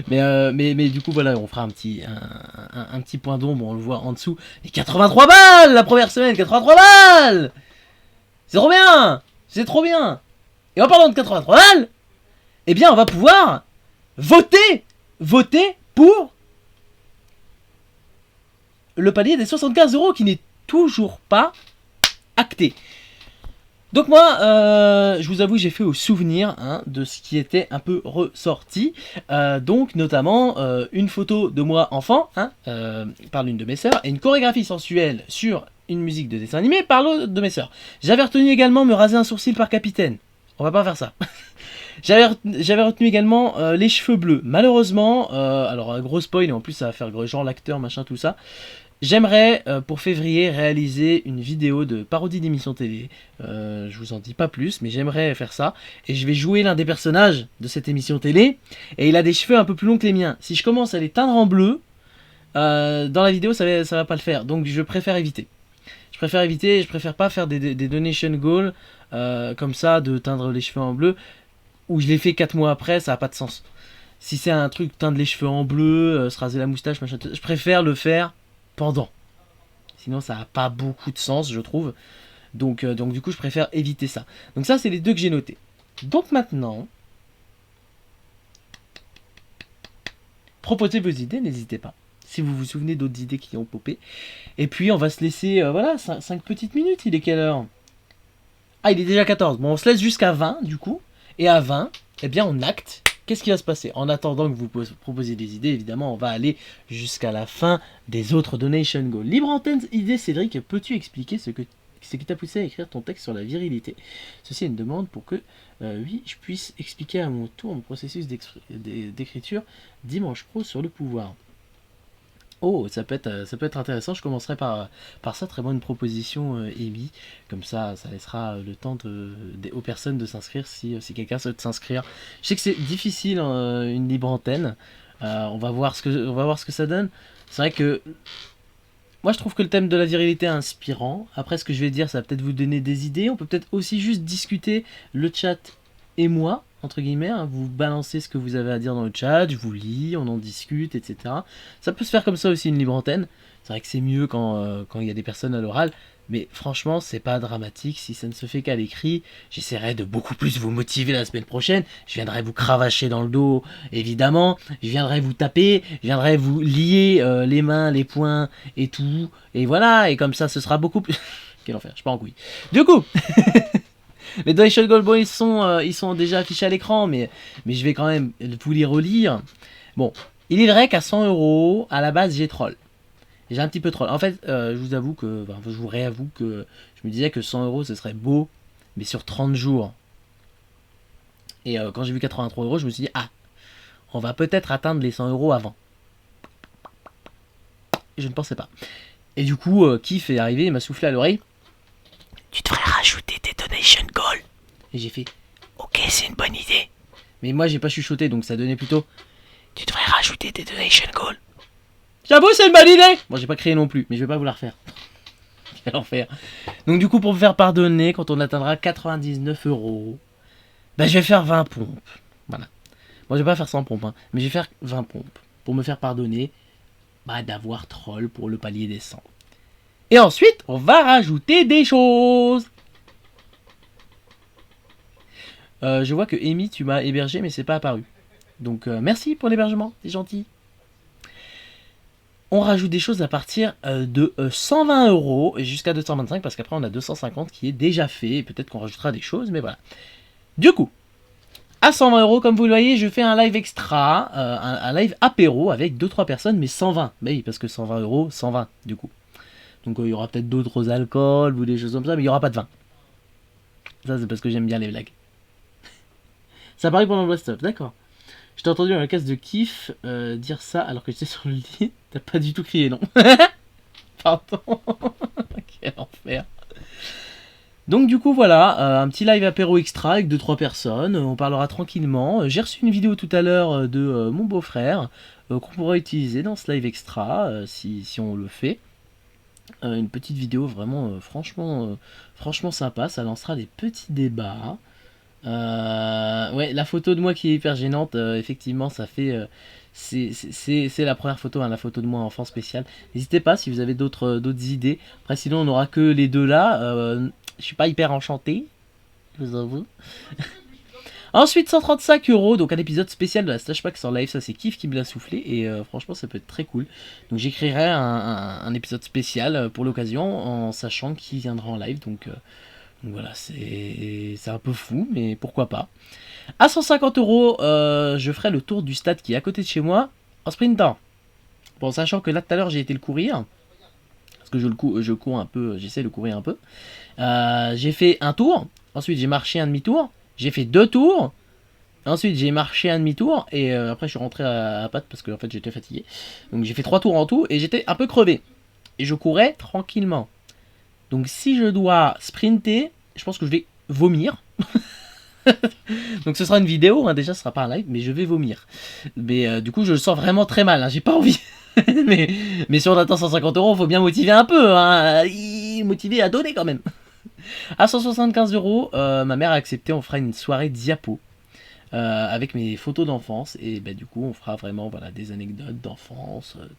Mais du coup voilà, on fera un petit point d'ombre, on le voit en dessous. Et 83 balles la première semaine, 83 balles. C'est trop bien. C'est trop bien. Et en parlant de 83 balles, eh bien on va pouvoir voter pour le palier des 75 € qui n'est toujours pas acté. Donc moi, je vous avoue, j'ai fait au souvenir de ce qui était un peu ressorti. Donc notamment une photo de moi enfant par l'une de mes sœurs et une chorégraphie sensuelle sur une musique de dessin animé par l'autre de mes sœurs. J'avais retenu également me raser un sourcil par Capitaine. On va pas faire ça. J'avais retenu également les cheveux bleus. Malheureusement, alors un gros spoil et en plus ça va faire genre l'acteur machin tout ça. J'aimerais pour février réaliser une vidéo de parodie d'émission télé. Je vous en dis pas plus, mais j'aimerais faire ça. Et je vais jouer l'un des personnages de cette émission télé. Et il a des cheveux un peu plus longs que les miens. Si je commence à les teindre en bleu, dans la vidéo ça va pas le faire. Donc je préfère éviter. Je préfère pas faire des donation goals comme ça, de teindre les cheveux en bleu, où je les fais 4 mois après, ça a pas de sens. Si c'est un truc teindre les cheveux en bleu, se raser la moustache, machin, je préfère le faire pendant. Sinon ça a pas beaucoup de sens, je trouve. Donc du coup je préfère éviter ça. Donc ça c'est les deux que j'ai notés. Donc maintenant, proposez vos idées, n'hésitez pas. Si vous vous souvenez d'autres idées qui ont popé. Et puis on va se laisser, 5 petites minutes. Il est quelle heure? Ah, il est déjà 14. Bon, on se laisse jusqu'à 20 du coup. Et à 20, eh bien on acte. Qu'est-ce qui va se passer? En attendant que vous proposiez des idées, évidemment, on va aller jusqu'à la fin des autres donation goals. Libre antenne idée, Cédric, peux-tu expliquer ce qui t'a poussé à écrire ton texte sur la virilité? Ceci est une demande pour que, oui, je puisse expliquer à mon tour mon processus d'écriture dimanche pro sur le pouvoir. Oh, ça peut être intéressant. Je commencerai par ça. Très bonne proposition, Amy. Comme ça laissera le temps aux personnes de s'inscrire si quelqu'un souhaite s'inscrire. Je sais que c'est difficile, une libre antenne. On va voir ce que ça donne. C'est vrai que moi, je trouve que le thème de la virilité est inspirant. Après, ce que je vais dire, ça va peut-être vous donner des idées. On peut peut-être aussi juste discuter, le chat et moi, entre guillemets, vous balancez ce que vous avez à dire dans le chat, je vous lis, on en discute, etc. Ça peut se faire comme ça aussi, une libre antenne. C'est vrai que c'est mieux quand il y a des personnes à l'oral, mais franchement, c'est pas dramatique. Si ça ne se fait qu'à l'écrit, j'essaierai de beaucoup plus vous motiver la semaine prochaine. Je viendrai vous cravacher dans le dos, évidemment. Je viendrai vous taper, je viendrai vous lier les mains, les poings et tout. Et voilà, et comme ça, ce sera beaucoup plus... Quel enfer, je pars en couille. Du coup... Les donation goal boys ils sont déjà affichés à l'écran, mais je vais quand même vous les relire. Bon, il est vrai qu'à 100 €, à la base, j'ai troll. J'ai un petit peu troll. En fait, je vous réavoue que je me disais que 100 € ce serait beau, mais sur 30 jours. Et quand j'ai vu 83 €, je me suis dit, on va peut-être atteindre les 100 € avant. Et je ne pensais pas. Et du coup, Kiff est arrivé, il m'a soufflé à l'oreille. Tu devrais rajouter des donation goals. Et j'ai fait, ok, c'est une bonne idée. Mais moi, j'ai pas chuchoté, donc ça donnait plutôt, tu devrais rajouter des donation goals. J'avoue, c'est une bonne idée. Bon, j'ai pas créé non plus, mais je vais pas vous la refaire. Quel enfer. Donc du coup, pour me faire pardonner, quand on atteindra 99 €, je vais faire 20 pompes. Voilà. Bon, je vais pas faire 100 pompes, mais je vais faire 20 pompes. Pour me faire pardonner, d'avoir troll pour le palier des 100. Et ensuite, on va rajouter des choses. Je vois que Amy, tu m'as hébergé, mais c'est pas apparu. Donc, merci pour l'hébergement, c'est gentil. On rajoute des choses à partir de 120 € et jusqu'à 225 parce qu'après on a 250 qui est déjà fait. Et peut-être qu'on rajoutera des choses, mais voilà. Du coup, à 120 €, comme vous le voyez, je fais un live extra, un live apéro avec 2-3 personnes, mais 120. Bah oui, parce que 120 €, 120 du coup. Donc il y aura peut-être d'autres alcools ou des choses comme ça, mais il n'y aura pas de vin. Ça, c'est parce que j'aime bien les blagues. Ça apparaît pendant le rest-of, d'accord. Je t'ai entendu dans la case de kiff dire ça alors que j'étais sur le lit. T'as pas du tout crié, non? Pardon. Quel enfer. Donc du coup voilà, un petit live apéro extra avec 2-3 personnes. On parlera tranquillement. J'ai reçu une vidéo tout à l'heure de mon beau-frère qu'on pourra utiliser dans ce live extra si on le fait. Une petite vidéo vraiment franchement sympa. Ça lancera des petits débats. Ouais, la photo de moi qui est hyper gênante, effectivement, ça fait... c'est la première photo, hein, la photo de moi enfant spécial. N'hésitez pas si vous avez d'autres idées. Après, sinon, on n'aura que les deux là. Je suis pas hyper enchanté, je vous avoue. Ensuite, 135 €, donc un épisode spécial de la Stash Pack sur live. Ça, c'est Kiff qui me l'a soufflé et franchement, ça peut être très cool. Donc, j'écrirai un épisode spécial pour l'occasion en sachant qui viendra en live. Donc voilà, c'est un peu fou, mais pourquoi pas. À 150 €, je ferai le tour du stade qui est à côté de chez moi en sprintant. Bon, sachant que là tout à l'heure j'ai été le courir, parce que je cours un peu, j'essaie de courir un peu. J'ai fait un tour, ensuite j'ai marché un demi-tour, j'ai fait 2 tours, ensuite j'ai marché un demi-tour, et après je suis rentré à pattes parce que en fait j'étais fatigué. Donc j'ai fait 3 tours en tout, et j'étais un peu crevé. Et je courais tranquillement. Donc si je dois sprinter, je pense que je vais vomir. Donc ce sera une vidéo, hein, déjà ce sera pas un live, mais je vais vomir. Mais du coup je le sens vraiment très mal, hein, j'ai pas envie. mais si on attend 150 €, faut bien motiver un peu, hein, motiver à donner quand même. À 175 €, ma mère a accepté, on fera une soirée diapo. Avec mes photos d'enfance, et du coup on fera vraiment voilà, des anecdotes d'enfance, voilà.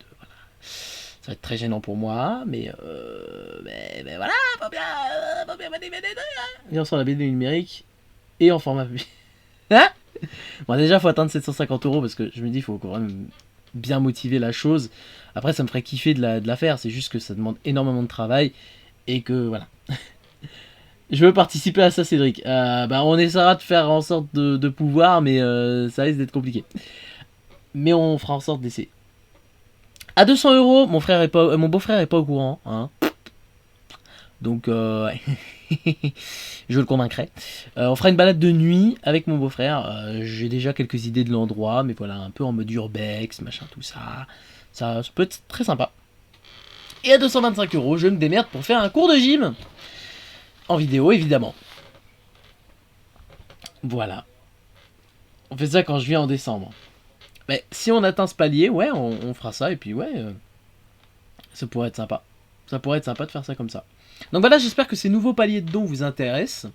Ça va être très gênant pour moi, mais voilà, faut bien manipuler des trucs. Viens sur la BD numérique et en format public. Hein? Bon, déjà, faut atteindre 750 € parce que je me dis, il faut quand même bien motiver la chose. Après, ça me ferait kiffer de la faire, c'est juste que ça demande énormément de travail et que voilà. Je veux participer à ça, Cédric. On essaiera de faire en sorte de pouvoir, mais ça risque d'être compliqué. Mais on fera en sorte d'essayer. À 200 €, mon beau-frère est pas au courant, hein. Donc je le convaincrai. On fera une balade de nuit avec mon beau-frère. J'ai déjà quelques idées de l'endroit, mais voilà, un peu en mode urbex, machin, tout ça. Ça peut être très sympa. Et à 225 €, je me démerde pour faire un cours de gym. En vidéo, évidemment. Voilà. On fait ça quand je viens en décembre. Mais si on atteint ce palier, ouais, on fera ça. Et puis, ouais, ça pourrait être sympa. Ça pourrait être sympa de faire ça comme ça. Donc voilà, j'espère que ces nouveaux paliers de dons vous intéressent.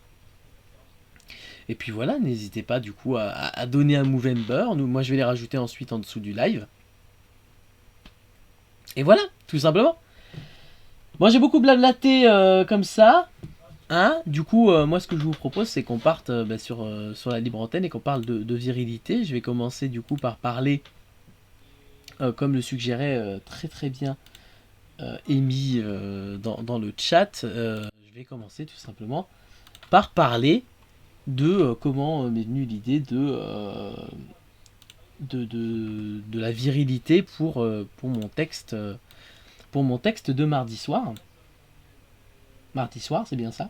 Et puis voilà, n'hésitez pas du coup à donner un Movember. Moi, je vais les rajouter ensuite en dessous du live. Et voilà, tout simplement. Moi, j'ai beaucoup blablaté comme ça. Hein, du coup, moi ce que je vous propose, c'est qu'on parte sur la libre antenne et qu'on parle de virilité. Je vais commencer du coup par parler, comme le suggérait très très bien Amy dans le chat. Je vais commencer tout simplement par parler de comment m'est venue l'idée de la virilité pour mon texte de mardi soir. Mardi soir, c'est bien ça.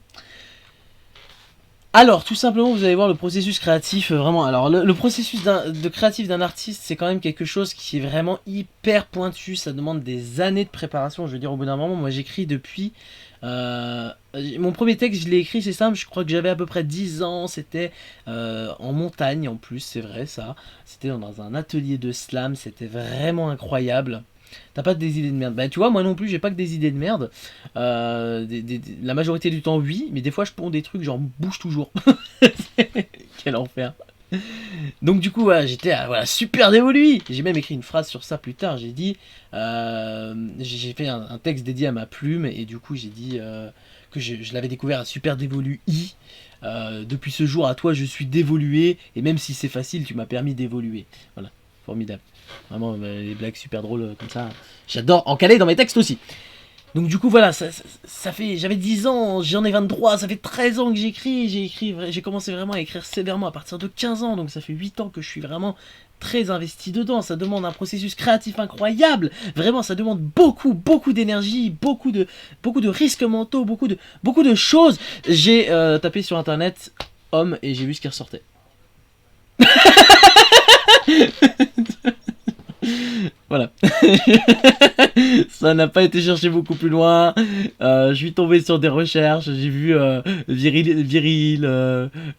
Alors, tout simplement, vous allez voir le processus créatif, vraiment. Alors, le processus créatif d'un artiste, c'est quand même quelque chose qui est vraiment hyper pointu. Ça demande des années de préparation. Je veux dire, au bout d'un moment, moi, j'écris depuis... mon premier texte, je l'ai écrit, c'est simple. Je crois que j'avais à peu près 10 ans. C'était en montagne, en plus, c'est vrai, ça. C'était dans un atelier de slam. C'était vraiment incroyable. T'as pas des idées de merde. Bah tu vois, moi non plus, j'ai pas que des idées de merde. La majorité du temps, oui, mais des fois je ponds des trucs genre bouge toujours. Quel enfer. Donc du coup, voilà, j'étais voilà, super dévolu. J'ai même écrit une phrase sur ça plus tard. J'ai dit, j'ai fait un texte dédié à ma plume et du coup j'ai dit que je l'avais découvert à super dévolu I. Depuis ce jour à toi je suis dévolué et même si c'est facile tu m'as permis d'évoluer. Voilà, formidable. Vraiment les blagues super drôles comme ça. J'adore en caler dans mes textes aussi. Donc du coup voilà, ça fait, j'avais 10 ans, j'en ai 23, ça fait 13 ans que j'écris, j'ai commencé vraiment à écrire sévèrement à partir de 15 ans, donc ça fait 8 ans que je suis vraiment très investi dedans, ça demande un processus créatif incroyable, vraiment ça demande beaucoup d'énergie, beaucoup de risques mentaux, beaucoup de choses. J'ai tapé sur internet homme et j'ai vu ce qui ressortait. Voilà. Ça n'a pas été cherché beaucoup plus loin. Je suis tombé sur des recherches. J'ai vu viril,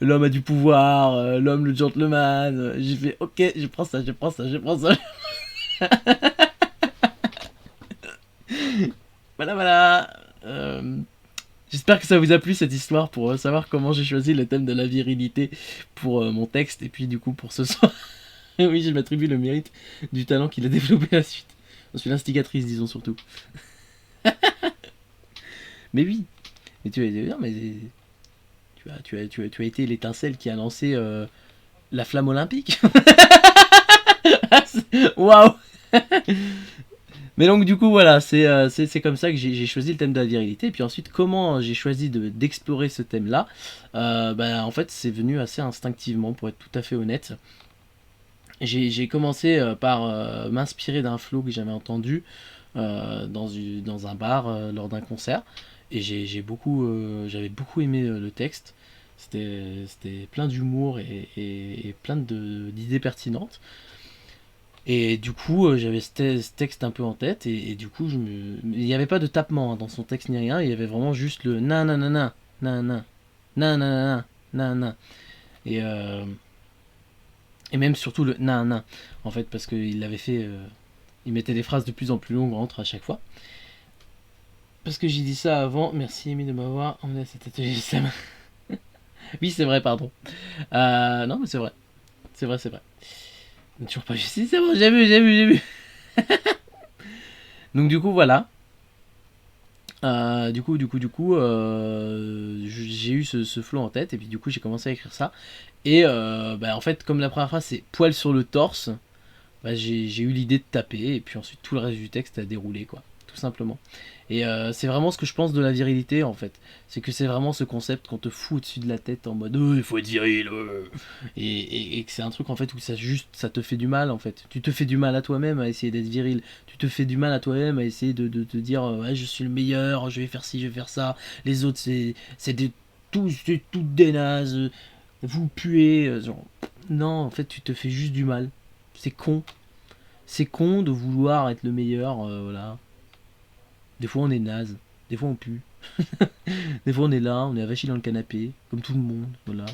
l'homme a du pouvoir, l'homme le gentleman. J'ai fait ok, je prends ça. Voilà. J'espère que ça vous a plu cette histoire pour savoir comment j'ai choisi le thème de la virilité pour mon texte et puis du coup pour ce soir. Oui, je m'attribue le mérite du talent qu'il a développé à la suite. Je suis l'instigatrice, disons surtout. Mais oui. Mais tu as été l'étincelle qui a lancé la flamme olympique. Waouh. Mais donc du coup voilà, c'est comme ça que j'ai choisi le thème de la virilité. Et puis ensuite, comment j'ai choisi d'explorer ce thème-là, en fait, c'est venu assez instinctivement, pour être tout à fait honnête. J'ai commencé par m'inspirer d'un flow que j'avais entendu dans un bar lors d'un concert. Et j'avais beaucoup aimé le texte. C'était plein d'humour et plein d'idées pertinentes. Et du coup, j'avais ce texte un peu en tête. Et du coup, il n'y avait pas de tapement dans son texte ni rien. Il y avait vraiment juste le nananana, nanana, nanana, nanana. Et même surtout le nan en fait, parce qu'il l'avait fait, il mettait des phrases de plus en plus longues entre à chaque fois. Parce que j'ai dit ça avant, merci Amy de m'avoir emmené à cet atelier Sam. Oui, c'est vrai, pardon. Non, mais c'est vrai. C'est vrai. Toujours pas juste, c'est bon, j'ai vu. Donc du coup, voilà. Du coup, j'ai eu ce flow en tête et puis du coup j'ai commencé à écrire ça. Et en fait, comme la première phrase c'est poil sur le torse, j'ai eu l'idée de taper et puis ensuite tout le reste du texte a déroulé, quoi, tout simplement. Et c'est vraiment ce que je pense de la virilité en fait. C'est que c'est vraiment ce concept qu'on te fout au-dessus de la tête en mode il faut être viril. Et que c'est un truc en fait où ça te fait du mal en fait. Tu te fais du mal à toi-même à essayer d'être viril. Tu te fais du mal à toi-même à essayer de te dire ouais, je suis le meilleur, je vais faire ci, je vais faire ça. Les autres c'est toutes des nazes. Vous puez. Genre. Non, en fait tu te fais juste du mal. C'est con. C'est con de vouloir être le meilleur, voilà. Des fois on est naze, des fois on pue. Des fois on est là, on est avachi dans le canapé, comme tout le monde, voilà.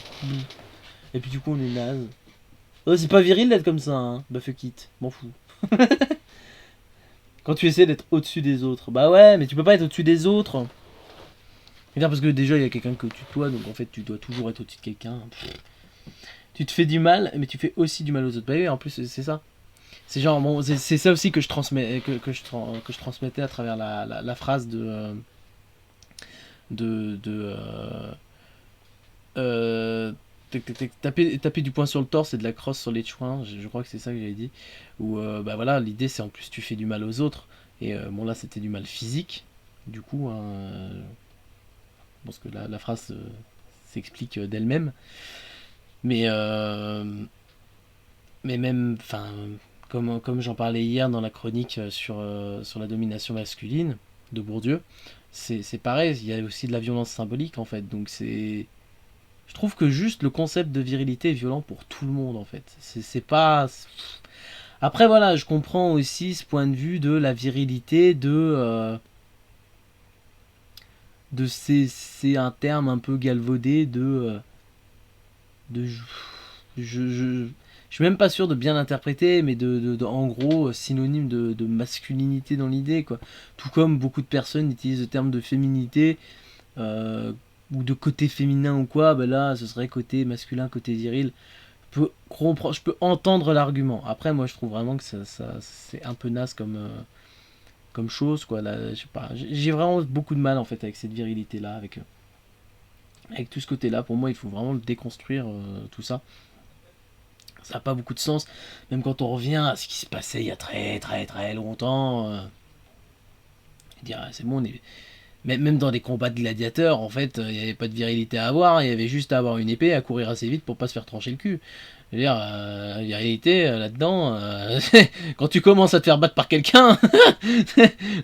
Et puis du coup on est naze. Oh, c'est pas viril d'être comme ça, hein. Bah fuck it, m'en fous. Quand tu essaies d'être au-dessus des autres, bah ouais, mais tu peux pas être au-dessus des autres. Parce que déjà il y a quelqu'un que tu tutoies, donc en fait tu dois toujours être au-dessus de quelqu'un. Tu te fais du mal, mais tu fais aussi du mal aux autres. Bah oui, en plus c'est ça. C'est genre, bon, c'est ça aussi que je transmettais à travers la phrase taper du poing sur le torse et de la crosse sur les chouins, je crois que c'est ça que j'avais dit. Où voilà, l'idée c'est en plus tu fais du mal aux autres. Et bon là c'était du mal physique. Du coup, je pense que la phrase s'explique d'elle-même. Mais même, enfin... Comme j'en parlais hier dans la chronique sur la domination masculine de Bourdieu, c'est pareil, il y a aussi de la violence symbolique en fait. Donc je trouve que juste le concept de virilité est violent pour tout le monde en fait. C'est pas... Après voilà, je comprends aussi ce point de vue de la virilité, c'est un terme un peu galvaudé je suis même pas sûr de bien l'interpréter, mais en gros, synonyme de masculinité dans l'idée, quoi. Tout comme beaucoup de personnes utilisent le terme de féminité, ou de côté féminin ou quoi, bah là, ce serait côté masculin, côté viril. je peux entendre l'argument. Après, moi, je trouve vraiment que c'est un peu naze comme chose, quoi. Là, je sais pas. J'ai vraiment beaucoup de mal, en fait, avec cette virilité-là, avec tout ce côté-là. Pour moi, il faut vraiment le déconstruire, tout ça. Ça n'a pas beaucoup de sens. Même quand on revient à ce qui se passait il y a très, très, très longtemps. Dire, c'est bon, même dans des combats de gladiateurs, en fait, il n'y avait pas de virilité à avoir. Il y avait juste à avoir une épée, à courir assez vite pour pas se faire trancher le cul. Je veux dire, la virilité, là-dedans, quand tu commences à te faire battre par quelqu'un,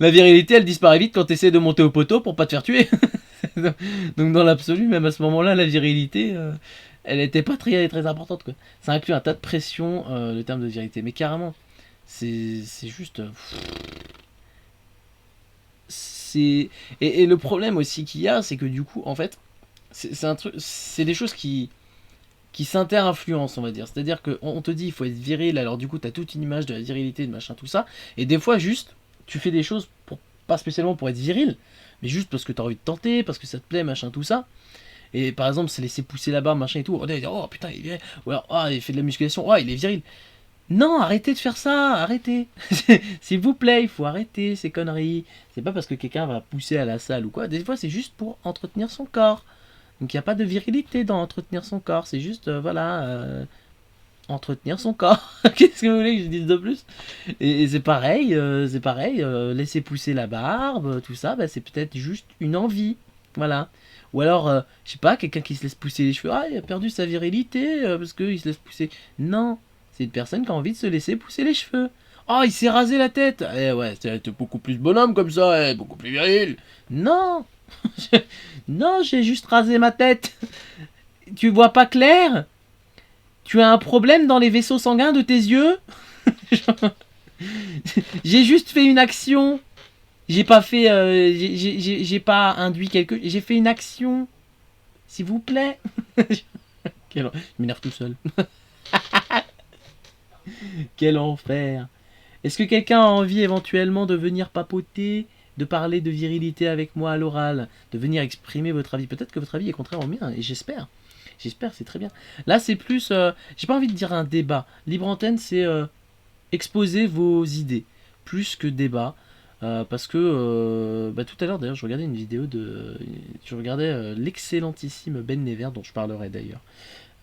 la virilité, elle disparaît vite quand tu essaies de monter au poteau pour pas te faire tuer. Donc dans l'absolu, même à ce moment-là, la virilité, elle n'était pas très, très importante, quoi. Ça inclut un tas de pression, le terme de virilité. Mais carrément, c'est juste... Et le problème aussi qu'il y a, c'est que du coup, en fait, c'est des choses qui s'inter-influencent, on va dire. C'est-à-dire qu'on te dit il faut être viril, alors du coup t'as toute une image de la virilité, de machin, tout ça, et des fois juste, tu fais des choses pas spécialement pour être viril, mais juste parce que t'as envie de tenter, parce que ça te plaît, machin, tout ça. Et par exemple, c'est laisser pousser la barbe, machin et tout, on va dire oh putain il est viril, ou alors oh, il fait de la musculation, oh il est viril. Non, arrêtez de faire ça, arrêtez. S'il vous plaît, il faut arrêter ces conneries. C'est pas parce que quelqu'un va pousser à la salle ou quoi, des fois c'est juste pour entretenir son corps. Donc il n'y a pas de virilité dans entretenir son corps, c'est juste, entretenir son corps. Qu'est-ce que vous voulez que je dise de plus? Et c'est pareil, laisser pousser la barbe, tout ça, bah, c'est peut-être juste une envie, voilà. Ou alors, je sais pas, quelqu'un qui se laisse pousser les cheveux, ah, il a perdu sa virilité, parce qu'il se laisse pousser... Non, c'est une personne qui a envie de se laisser pousser les cheveux. Oh, il s'est rasé la tête. Eh ouais, t'es beaucoup plus bonhomme comme ça, beaucoup plus viril. Non. Non, j'ai juste rasé ma tête. Tu vois pas clair? Tu as un problème dans les vaisseaux sanguins de tes yeux? J'ai juste fait une action. J'ai pas fait... j'ai pas induit quelque... J'ai fait une action. S'il vous plaît. Je m'énerve tout seul. Quel enfer. Est-ce que quelqu'un a envie éventuellement de venir papoter, de parler de virilité avec moi à l'oral, de venir exprimer votre avis? Peut-être que votre avis est contraire au mien, et j'espère. J'espère, c'est très bien. Là, c'est plus... j'ai pas envie de dire un débat. Libre antenne, c'est exposer vos idées, plus que débat. Parce que tout à l'heure, d'ailleurs, je regardais une vidéo de... Je regardais l'excellentissime Ben Never, dont je parlerai d'ailleurs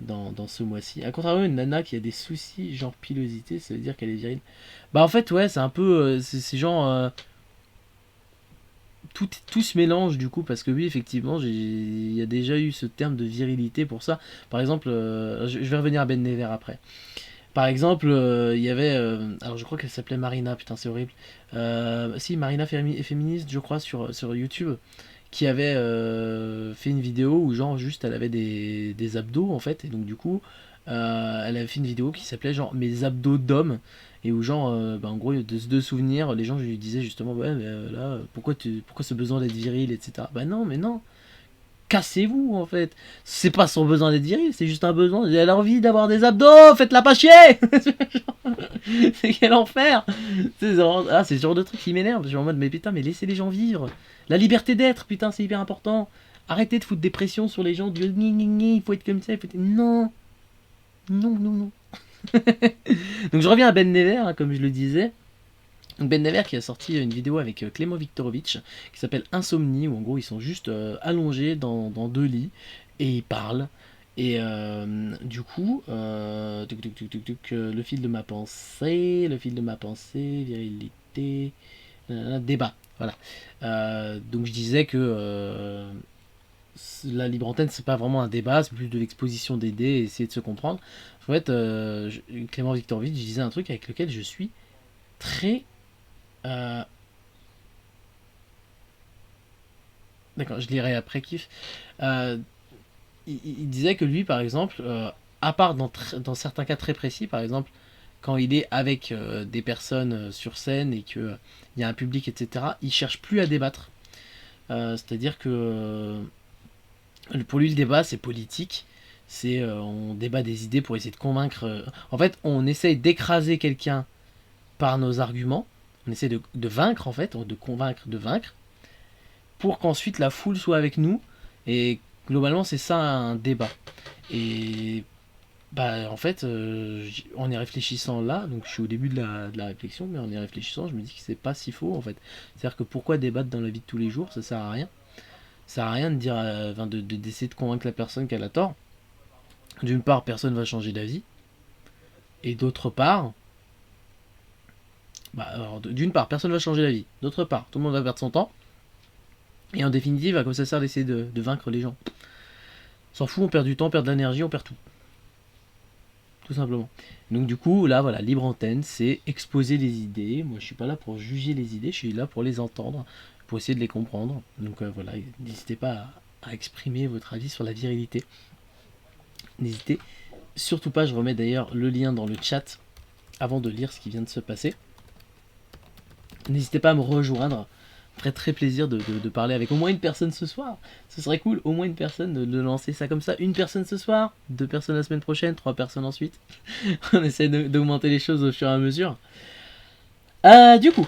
dans ce mois-ci. À contrario, une nana qui a des soucis genre pilosité, ça veut dire qu'elle est virile. Bah en fait, ouais, c'est un peu... c'est genre... tout se mélange du coup, parce que oui, effectivement, il y a déjà eu ce terme de virilité pour ça. Par exemple, je vais revenir à Ben Never après. Par exemple, il y avait... alors je crois qu'elle s'appelait Marina, putain c'est horrible. Si, Marina féministe, je crois, sur YouTube, qui avait fait une vidéo où genre juste elle avait des abdos en fait, et donc du coup elle avait fait une vidéo qui s'appelait genre mes abdos d'homme, et où genre en gros de souvenirs, les gens lui disaient justement ouais mais là pourquoi ce besoin d'être viril, etc. Bah non, mais non, cassez-vous en fait, c'est pas son besoin d'être viril, c'est juste un besoin, elle a envie d'avoir des abdos, faites-la pas chier. C'est quel enfer. C'est ce genre de truc qui m'énerve, je suis en mode mais putain, mais laissez les gens vivre, la liberté d'être, putain c'est hyper important, arrêtez de foutre des pressions sur les gens, il faut être comme ça, il faut être... non. Donc je reviens à Ben Never, hein, comme je le disais. Donc Ben Never qui a sorti une vidéo avec Clément Viktorovitch qui s'appelle Insomnie, où en gros ils sont juste allongés dans deux lits et ils parlent. Et du coup, le fil de ma pensée, virilité, débat, voilà. Donc je disais que la libre antenne c'est pas vraiment un débat, c'est plus de l'exposition d'idées et essayer de se comprendre. En fait, Clément Viktorovitch disait un truc avec lequel je suis très... D'accord, je lirai après kiff. Il disait que lui, par exemple, à part dans certains cas très précis, par exemple, quand il est avec des personnes sur scène et qu'il y a un public, etc., il cherche plus à débattre. C'est-à-dire que pour lui, le débat, c'est politique. C'est on débat des idées pour essayer de convaincre. En fait, on essaye d'écraser quelqu'un par nos arguments. On essaie de vaincre, en fait, de convaincre, de vaincre, pour qu'ensuite la foule soit avec nous. Et globalement, c'est ça un débat. Et Bah en fait, en y réfléchissant là, donc je suis au début de la réflexion, mais en y réfléchissant, je me dis que c'est pas si faux en fait. C'est-à-dire que pourquoi débattre dans la vie de tous les jours, ça sert à rien. Ça sert à rien de dire, enfin, d'essayer de convaincre la personne qu'elle a tort. D'une part, personne va changer d'avis. Et d'autre part, bah, alors, d'une part, personne va changer d'avis. D'autre part, tout le monde va perdre son temps. Et en définitive, à quoi ça sert d'essayer de vaincre les gens? S'en fout, on perd du temps, on perd de l'énergie, on perd tout. Tout simplement. Donc du coup, là, voilà, libre antenne, c'est exposer les idées. Moi, je suis pas là pour juger les idées, je suis là pour les entendre, pour essayer de les comprendre. Donc voilà, n'hésitez pas à exprimer votre avis sur la virilité. N'hésitez surtout pas, je remets d'ailleurs le lien dans le chat avant de lire ce qui vient de se passer. N'hésitez pas à me rejoindre. Ça ferait très plaisir de parler avec au moins une personne ce soir. Ce serait cool, au moins une personne, de lancer ça comme ça. Une personne ce soir, 2 personnes la semaine prochaine, 3 personnes ensuite. On essaie d'augmenter les choses au fur et à mesure. Du coup,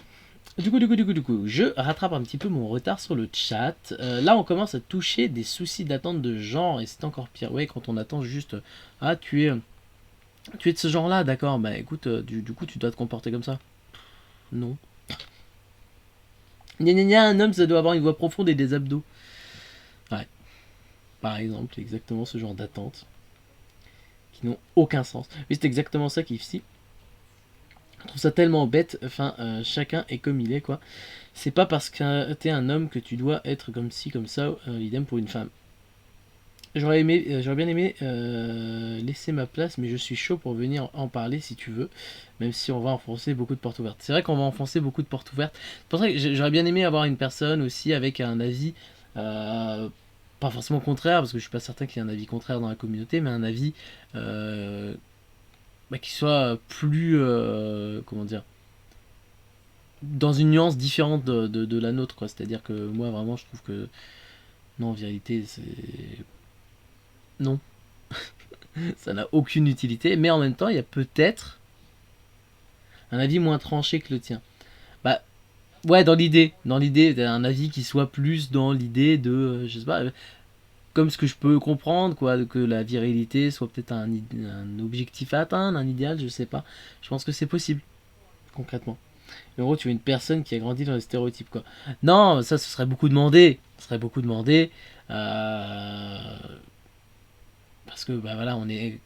je rattrape un petit peu mon retard sur le chat. Là, on commence à toucher des soucis d'attente de genre, et c'est encore pire. Ouais, quand on attend juste, ah, tu es de ce genre-là, d'accord. Bah écoute, du coup, tu dois te comporter comme ça. Non. Gna gna gna, un homme, ça doit avoir une voix profonde et des abdos. Ouais. Par exemple, exactement ce genre d'attente. Qui n'ont aucun sens. Oui, c'est exactement ça qu'ici. Je trouve ça tellement bête. Enfin, chacun est comme il est, quoi. C'est pas parce que t'es un homme que tu dois être comme ci, comme ça. Idem pour une femme. J'aurais bien aimé laisser ma place, mais je suis chaud pour venir en parler si tu veux, même si on va enfoncer beaucoup de portes ouvertes. C'est vrai qu'on va enfoncer beaucoup de portes ouvertes. C'est pour ça que j'aurais bien aimé avoir une personne aussi avec un avis, pas forcément contraire, parce que je suis pas certain qu'il y ait un avis contraire dans la communauté, mais un avis qui soit plus, comment dire, dans une nuance différente de la nôtre, quoi. C'est-à-dire que moi, vraiment, je trouve que non, en vérité, c'est... Non. Ça n'a aucune utilité, mais en même temps, il y a peut-être un avis moins tranché que le tien. Bah, ouais, dans l'idée, un avis qui soit plus dans l'idée de, je sais pas, comme ce que je peux comprendre, quoi, que la virilité soit peut-être un objectif à atteindre, un idéal, je sais pas. Je pense que c'est possible, concrètement. En gros, tu es une personne qui a grandi dans les stéréotypes, quoi. Non, ça, ce serait beaucoup demandé. Parce que, bah voilà,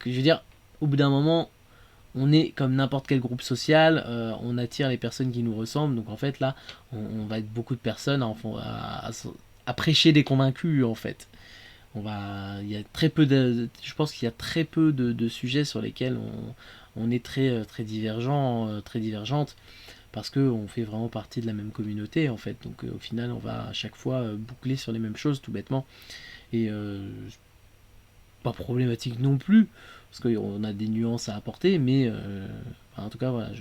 je veux dire, au bout d'un moment, on est comme n'importe quel groupe social, on attire les personnes qui nous ressemblent, donc en fait, là, on va être beaucoup de personnes à prêcher des convaincus, en fait. Il y a très peu je pense qu'il y a très peu de sujets sur lesquels on est très divergent, très divergente, parce qu'on fait vraiment partie de la même communauté, en fait. Donc, au final, on va à chaque fois boucler sur les mêmes choses, tout bêtement. Et pas problématique non plus, parce qu'on a des nuances à apporter, mais en tout cas, voilà,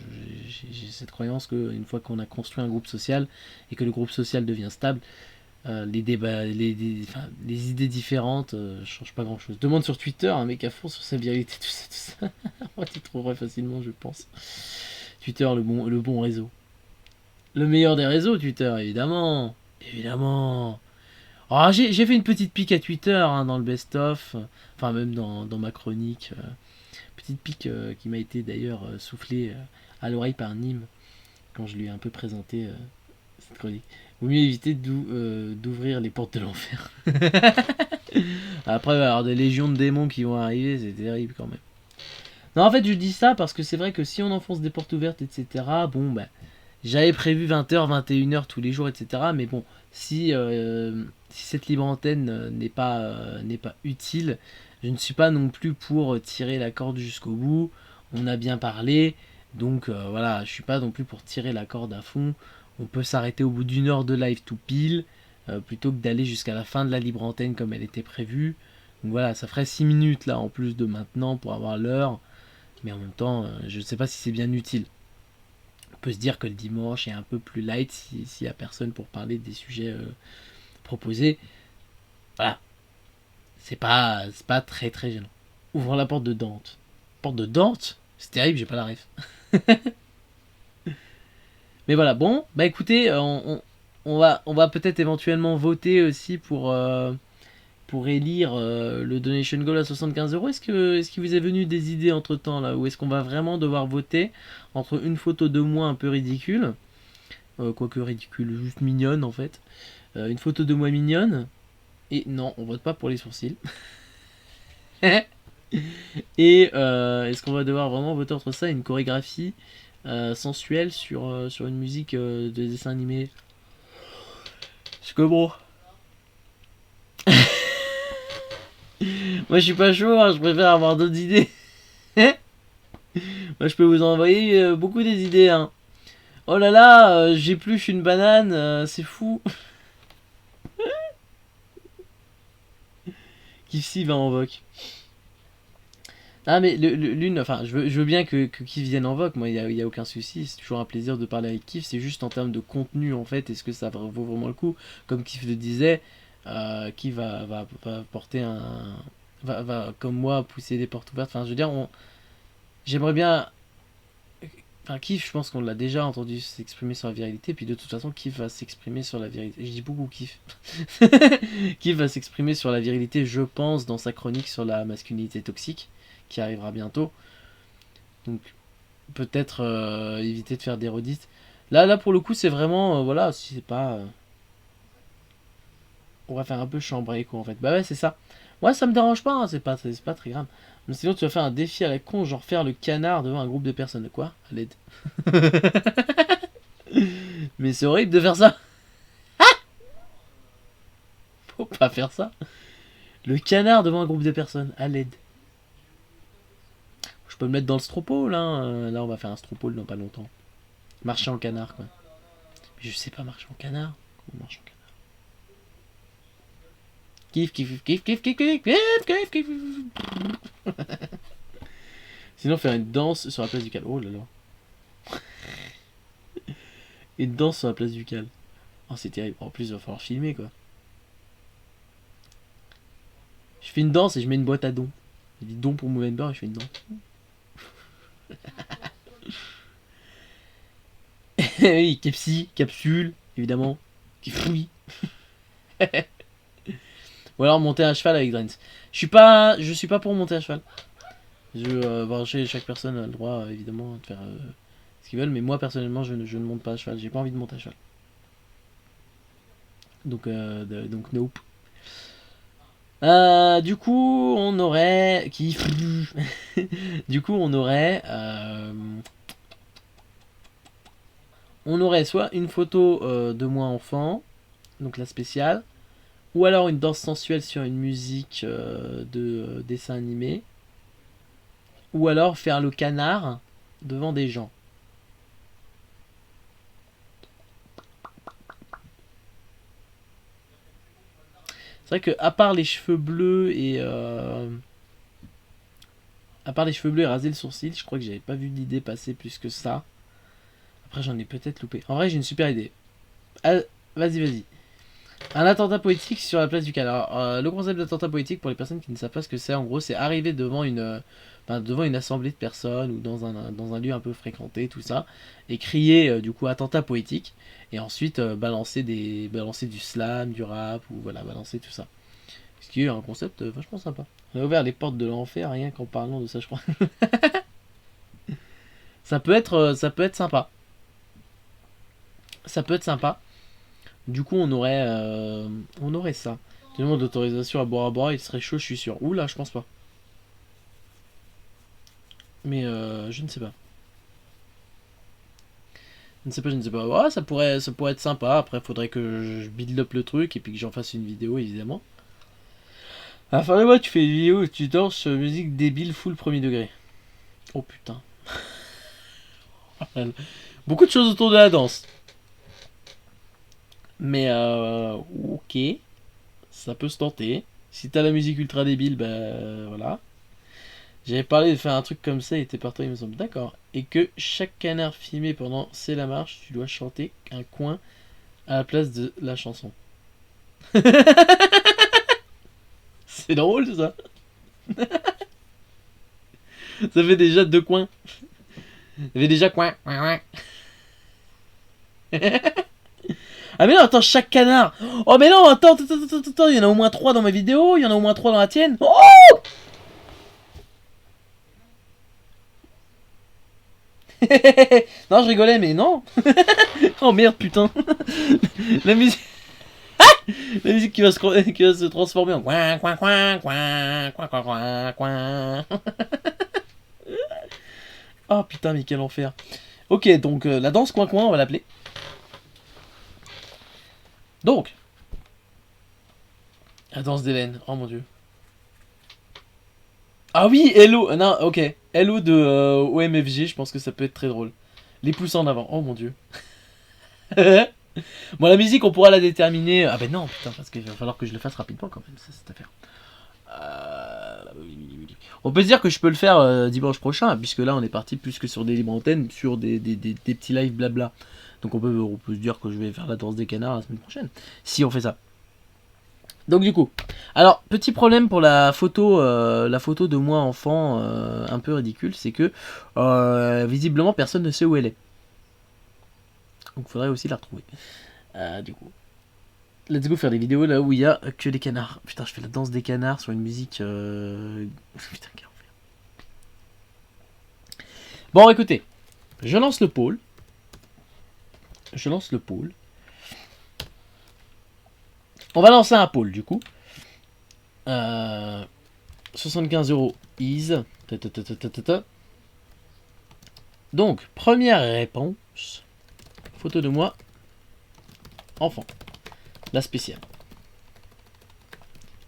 j'ai cette croyance qu'une fois qu'on a construit un groupe social, et que le groupe social devient stable, les débats, les idées différentes changent pas grand chose. Demande sur Twitter, un mec à fond sur sa virilité, tout ça. Moi, tu trouverais facilement, je pense. Twitter, le bon réseau. Le meilleur des réseaux, Twitter, évidemment. Oh, j'ai fait une petite pique à Twitter, hein, dans le best-of, enfin même dans ma chronique. Petite pique qui m'a été d'ailleurs soufflée à l'oreille par Nîmes, quand je lui ai un peu présenté cette chronique. Vaut mieux éviter d'ouvrir les portes de l'enfer. Après, il va y avoir des légions de démons qui vont arriver, c'est terrible quand même. Non, en fait, je dis ça parce que c'est vrai que si on enfonce des portes ouvertes, etc., bon, bah, j'avais prévu 20h, 21h tous les jours, etc., mais bon, si cette libre antenne n'est pas utile, je ne suis pas non plus pour tirer la corde jusqu'au bout. On a bien parlé, donc voilà, je suis pas non plus pour tirer la corde à fond. On peut s'arrêter au bout d'une heure de live tout pile, plutôt que d'aller jusqu'à la fin de la libre antenne comme elle était prévue. Donc voilà, ça ferait 6 minutes là en plus de maintenant pour avoir l'heure, mais en même temps, je ne sais pas si c'est bien utile. On peut se dire que le dimanche est un peu plus light s'il n'y a personne pour parler des sujets proposés. Voilà. C'est pas très très gênant. Ouvrons la porte de Dante. Porte de Dante ? C'est terrible, j'ai pas la ref. Mais voilà, bon, bah écoutez, on va peut-être éventuellement voter aussi pour pour élire le donation goal à 75 €. Est-ce qu'il vous est venu des idées entre temps là, ou est-ce qu'on va vraiment devoir voter entre une photo de moi un peu ridicule, quoique ridicule, juste mignonne en fait, une photo de moi mignonne, et non, on vote pas pour les sourcils. Et est-ce qu'on va devoir vraiment voter entre ça et une chorégraphie sensuelle sur une musique de dessin animé? C'est que bon. Moi je suis pas chaud, hein, je préfère avoir d'autres idées. Moi je peux vous envoyer beaucoup des idées. Hein. Oh là là, j'épluche une banane, c'est fou. Kifsi va en vogue. Ah mais l'une, enfin je veux bien que Kif vienne en vogue, moi il y a aucun souci, c'est toujours un plaisir de parler avec Kif, c'est juste en termes de contenu en fait, est-ce que ça vaut vraiment le coup? Comme Kif le disait, Kif va porter va comme moi pousser des portes ouvertes, enfin je veux dire, j'aimerais bien, enfin Kif je pense qu'on l'a déjà entendu s'exprimer sur la virilité, puis de toute façon Kif va s'exprimer sur la virilité, je dis beaucoup Kif, Kif va s'exprimer sur la virilité je pense dans sa chronique sur la masculinité toxique, qui arrivera bientôt, donc peut-être éviter de faire des redites. Là pour le coup c'est vraiment voilà, si c'est pas on va faire un peu chambrer quoi en fait. Bah ouais c'est ça, moi ça me dérange pas, hein, c'est pas très grave, mais sinon tu vas faire un défi à la con, genre faire le canard devant un groupe de personnes. Quoi à l'aide? Mais c'est horrible de faire ça. Faut pas faire ça, le canard devant un groupe de personnes, à l'aide. Je peux me mettre dans le stropole, hein. Là on va faire un stropole dans pas longtemps. Marcher en canard quoi. Mais je sais pas marcher en canard. Comment marcher en canard? Kiff, kiff, kiff, kiff, kiff, kiff, kiff, kiff, kiff. Sinon faire une danse sur la place du Cal. Oh là là. Une danse sur la place du Cal. Oh c'est terrible. En plus il va falloir filmer quoi. Je fais une danse et je mets une boîte à dons. Je dis don pour Movember et je fais une danse. Oui, Kepsi, capsule, évidemment, qui fouille. Ou alors monter à cheval avec Drens. Je suis pas pour monter à cheval. Chaque personne a le droit, évidemment, de faire ce qu'ils veulent, mais moi personnellement, je ne monte pas à cheval. J'ai pas envie de monter à cheval. Donc nope. Du coup, on aurait du coup, on aurait soit une photo de moi enfant, donc la spéciale, ou alors une danse sensuelle sur une musique de dessin animé, ou alors faire le canard devant des gens. C'est vrai que à part les cheveux bleus et raser le sourcil, je crois que j'avais pas vu d'idée passer plus que ça. Après j'en ai peut-être loupé. En vrai j'ai une super idée. Ah, vas-y. Un attentat poétique sur la place du Cal. Alors, le concept d'attentat poétique, pour les personnes qui ne savent pas ce que c'est, en gros c'est arriver devant une assemblée de personnes ou dans un lieu un peu fréquenté, tout ça, et crier du coup attentat poétique, et ensuite balancer du slam, du rap, ou voilà, balancer tout ça. Ce qui est un concept vachement sympa. On a ouvert les portes de l'enfer rien qu'en parlant de ça je crois. Ça peut être sympa. Ça peut être sympa. Du coup, on aurait ça. Tu demandes d'autorisation à Bora, il serait chaud, je suis sûr. Oula, je pense pas. Mais je ne sais pas. Je ne sais pas. Ouais, ça pourrait être sympa. Après, faudrait que je build up le truc et puis que j'en fasse une vidéo, évidemment. À la fin de mois, tu fais une vidéo où tu danses sur musique débile full premier degré. Oh putain. Beaucoup de choses autour de la danse. Mais ok, ça peut se tenter. Si t'as la musique ultra débile, bah voilà. J'avais parlé de faire un truc comme ça, il était partout, il me semble. D'accord. Et que chaque canard filmé pendant C'est la marche, tu dois chanter un coin à la place de la chanson. C'est drôle ça. Ça fait déjà 2 coins. Ça fait déjà coin. Ah mais non, attends, chaque canard. Oh mais non, attends, il y en a au moins 3 dans ma vidéo, il y en a au moins 3 dans la tienne. Oh non, je rigolais, mais non. Oh merde, putain. La musique... La musique qui va se transformer en coin, coin, coin, coin, coin, coin, coin, coin. Oh putain, mais quel enfer. Ok, donc la danse coin, coin, on va l'appeler. Donc, la danse d'Hélène. Oh mon dieu. Ah oui, Hello. Non, ok. Hello de OMFG, je pense que ça peut être très drôle. Les pouces en avant. Oh mon dieu. Bon, la musique, on pourra la déterminer. Ah ben non, putain, parce qu'il va falloir que je le fasse rapidement quand même, ça, cette affaire. On peut se dire que je peux le faire dimanche prochain, puisque là, on est parti plus que sur des libres antennes, sur des petits lives blabla. Donc on peut se dire que je vais faire la danse des canards la semaine prochaine, si on fait ça. Donc du coup, alors petit problème pour la photo de moi enfant un peu ridicule, c'est que visiblement personne ne sait où elle est. Donc il faudrait aussi la retrouver. Du coup, let's go faire des vidéos là où il y a que des canards. Putain, je fais la danse des canards sur une musique... Putain, quel enfer. Bon, écoutez, je lance le pôle. On va lancer un pôle du coup. 75 € ease. Donc, première réponse. Photo de moi. Enfant. La spéciale.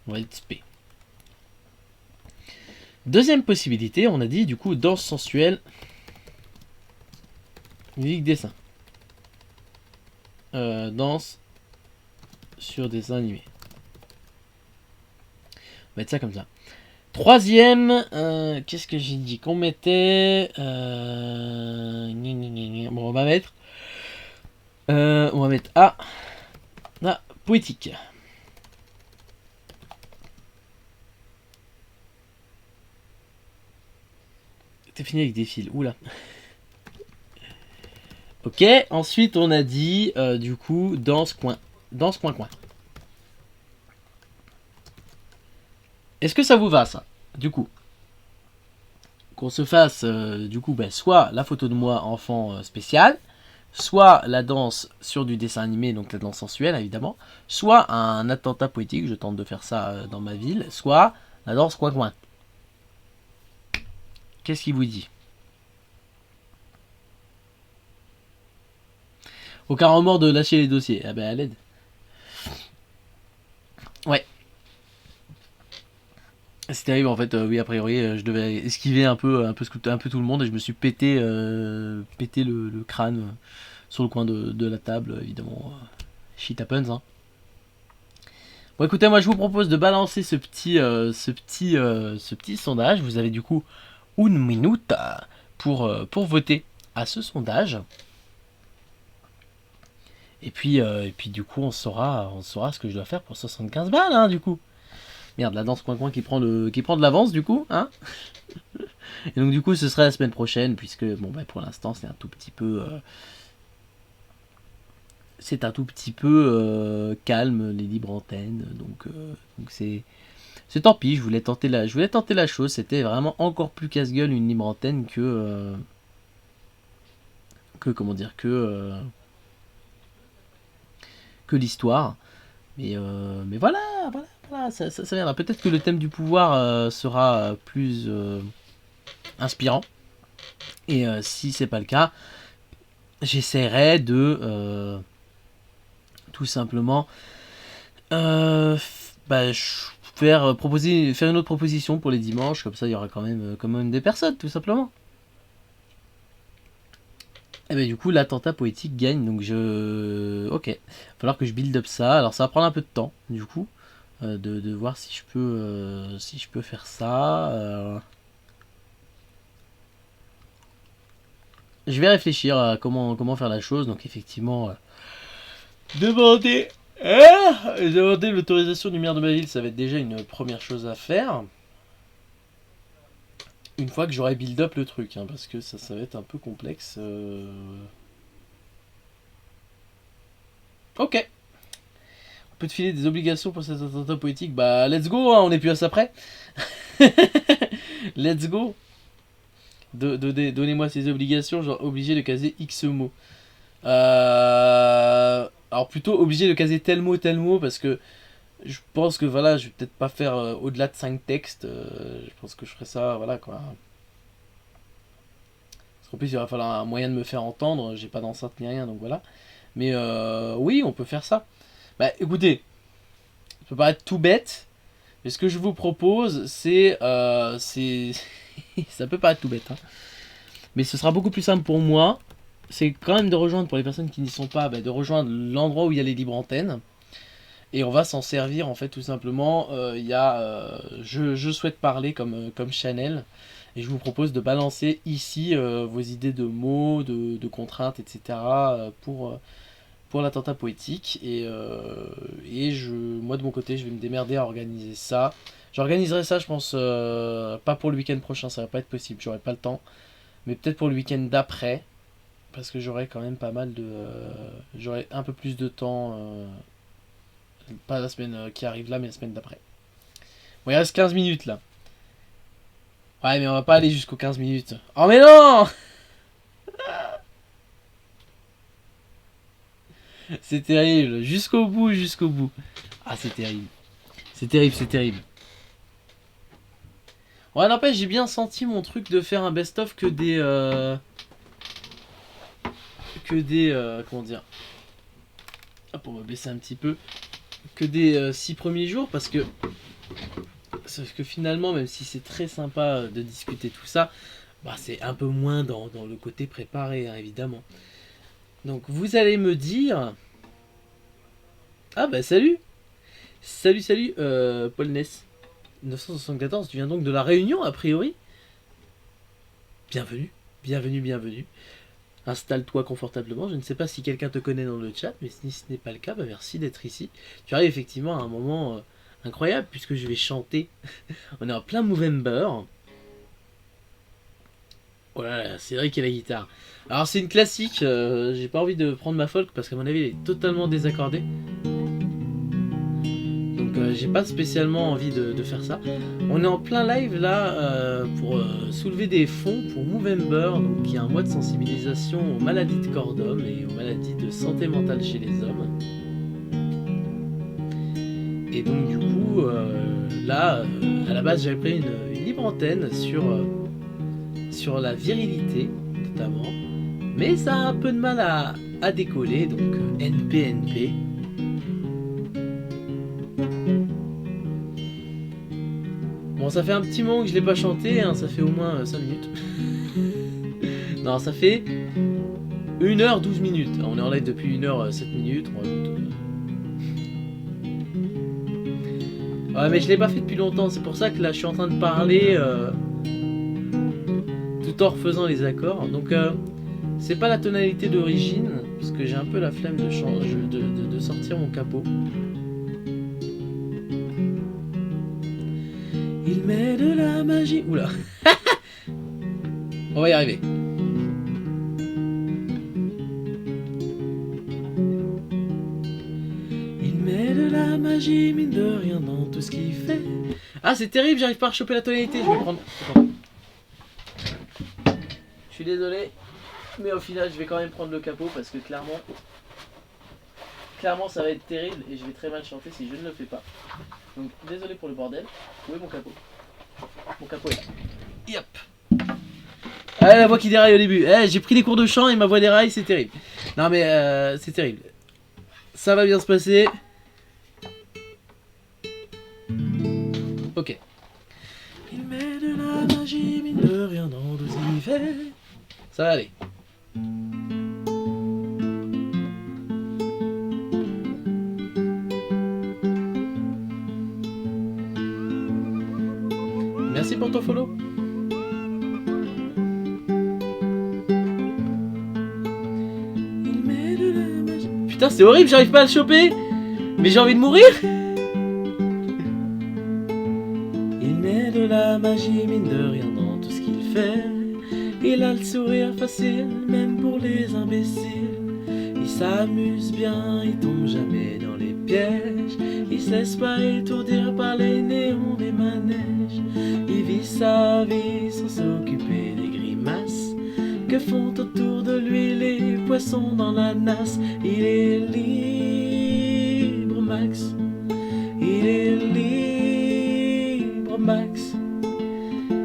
On va être spé. Deuxième possibilité, on a dit du coup danse sensuelle. Musique dessin. Danse sur dessin animé. On va mettre ça comme ça. Troisième, qu'est-ce que j'ai dit qu'on mettait bon, on va mettre A. Ah, poétique. T'es fini avec des fils. Oula. Ok, ensuite on a dit du coup danse coin coin. Est-ce que ça vous va ça? Du coup, qu'on se fasse du coup soit la photo de moi enfant spécial, soit la danse sur du dessin animé, donc la danse sensuelle évidemment, soit un attentat poétique, je tente de faire ça dans ma ville, soit la danse coin coin. Qu'est-ce qui vous dit? Aucun remords de lâcher les dossiers. Ah ben à l'aide. Ouais. C'est terrible en fait, oui a priori je devais esquiver un peu tout le monde et je me suis pété le crâne sur le coin de la table, évidemment. Shit happens hein. Bon écoutez, moi je vous propose de balancer ce petit sondage. Vous avez du coup une minute pour voter à ce sondage. Et puis du coup on saura ce que je dois faire pour 75 balles hein, du coup. Merde, la danse coin-coin qui prend de l'avance du coup, hein. Et donc du coup ce serait la semaine prochaine, puisque bon bah pour l'instant c'est un tout petit peu calme les libres antennes, donc c'est tant pis. Je voulais tenter la chose. C'était vraiment encore plus casse-gueule une libre antenne que comment dire que l'histoire. Mais voilà, ça viendra. Peut-être que le thème du pouvoir sera plus inspirant. Et si c'est pas le cas, j'essaierai de tout simplement faire une autre proposition pour les dimanches. Comme ça, il y aura quand même des personnes, tout simplement. Et ben du coup l'attentat poétique gagne, donc ok, il va falloir que je build up ça. Alors ça va prendre un peu de temps du coup de voir si je peux faire ça. Je vais réfléchir à comment faire la chose. Donc effectivement demander l'autorisation du maire de ma ville, ça va être déjà une première chose à faire. Une fois que j'aurai build up le truc, hein, parce que ça va être un peu complexe. Ok. On peut te filer des obligations pour cet attentat poétique. Bah, let's go, hein, on est plus à ça près. Let's go. Donnez-moi ces obligations, genre obligé de caser X mots. Alors plutôt obligé de caser tel mot, parce que je pense que voilà, je vais peut-être pas faire au-delà de 5 textes. Je pense que je ferai ça, voilà quoi. Parce qu'en plus, il va falloir un moyen de me faire entendre. J'ai pas d'enceinte ni rien, donc voilà. Mais oui, on peut faire ça. Bah écoutez, ça peut paraître tout bête, mais ce que je vous propose, c'est... ça peut paraître tout bête, hein. Mais ce sera beaucoup plus simple pour moi. C'est quand même de rejoindre, pour les personnes qui n'y sont pas, de rejoindre l'endroit où il y a les libres antennes. Et on va s'en servir, en fait, tout simplement. Il y a je souhaite parler comme channel. Et je vous propose de balancer ici vos idées de mots, de contraintes, etc. pour l'attentat poétique. Et moi, de mon côté, je vais me démerder à organiser ça. J'organiserai ça, je pense, pas pour le week-end prochain, ça va pas être possible, j'aurai pas le temps. Mais peut-être pour le week-end d'après, parce que j'aurai quand même pas mal de... j'aurai un peu plus de temps, pas la semaine qui arrive là, mais la semaine d'après. Bon, il reste 15 minutes là. Ouais, mais on va pas aller jusqu'aux 15 minutes. Oh mais non! C'est terrible, jusqu'au bout, jusqu'au bout. Ah, c'est terrible. C'est terrible, c'est terrible. Ouais, n'empêche, j'ai bien senti mon truc de faire un best-of que des... comment dire... Hop, on va baisser un petit peu. Que des 6 premiers jours, parce que finalement, même si c'est très sympa de discuter tout ça, bah, c'est un peu moins dans le côté préparé, hein, évidemment. Donc, vous allez me dire... Ah bah salut! Salut, Paul Ness. 974, tu viens donc de la Réunion, a priori? Bienvenue. Installe-toi confortablement. Je ne sais pas si quelqu'un te connaît dans le chat, mais si ce n'est pas le cas, bah merci d'être ici. Tu arrives effectivement à un moment incroyable, puisque je vais chanter. On est en plein Movember. Voilà, c'est vrai qu'il y a la guitare. Alors c'est une classique, j'ai pas envie de prendre ma folk, parce qu'à mon avis elle est totalement désaccordée. J'ai pas spécialement envie de faire ça. On est en plein live là pour soulever des fonds pour Movember, donc qui est un mois de sensibilisation aux maladies de corps d'homme et aux maladies de santé mentale chez les hommes. Et donc du coup là à la base j'avais pris une libre antenne sur la virilité notamment, mais ça a un peu de mal à décoller, donc NPNP. Bon, ça fait un petit moment que je l'ai pas chanté, hein, ça fait au moins 5 minutes. Non, ça fait 1h12 minutes. On est en live depuis 1h07 minutes. Ouais, mais je l'ai pas fait depuis longtemps, c'est pour ça que là je suis en train de parler tout en refaisant les accords. Donc, c'est pas la tonalité d'origine, parce que j'ai un peu la flemme de sortir mon capot. Il met de la magie. Oula. On va y arriver. Il met de la magie, mine de rien, dans tout ce qu'il fait. Ah, c'est terrible, j'arrive pas à choper la tonalité. Je vais prendre... Attends. Je suis désolé, mais au final, je vais quand même prendre le capot parce que clairement, ça va être terrible et je vais très mal chanter si je ne le fais pas. Donc désolé pour le bordel. Où est mon capot? Mon capot est là. Yop. Ah, la voix qui déraille au début. J'ai pris des cours de chant et ma voix déraille, c'est terrible. Non mais c'est terrible. Ça va bien se passer. Ok. Il met de la magie, mine de rien, dans tout ce qu'il fait. Ça va aller. Merci pour ton follow. Putain, c'est horrible, j'arrive pas à le choper. Mais j'ai envie de mourir. Il met de la magie, mine de rien, dans tout ce qu'il fait. Il a le sourire facile, même pour les imbéciles. Il s'amuse bien, il tombe jamais dans les pièges. Il se laisse pas étourdir par les néons des manèges. Il vit sa vie sans s'occuper des grimaces que font autour de lui les poissons dans la nasse. Il est libre, Max. Il est libre, Max.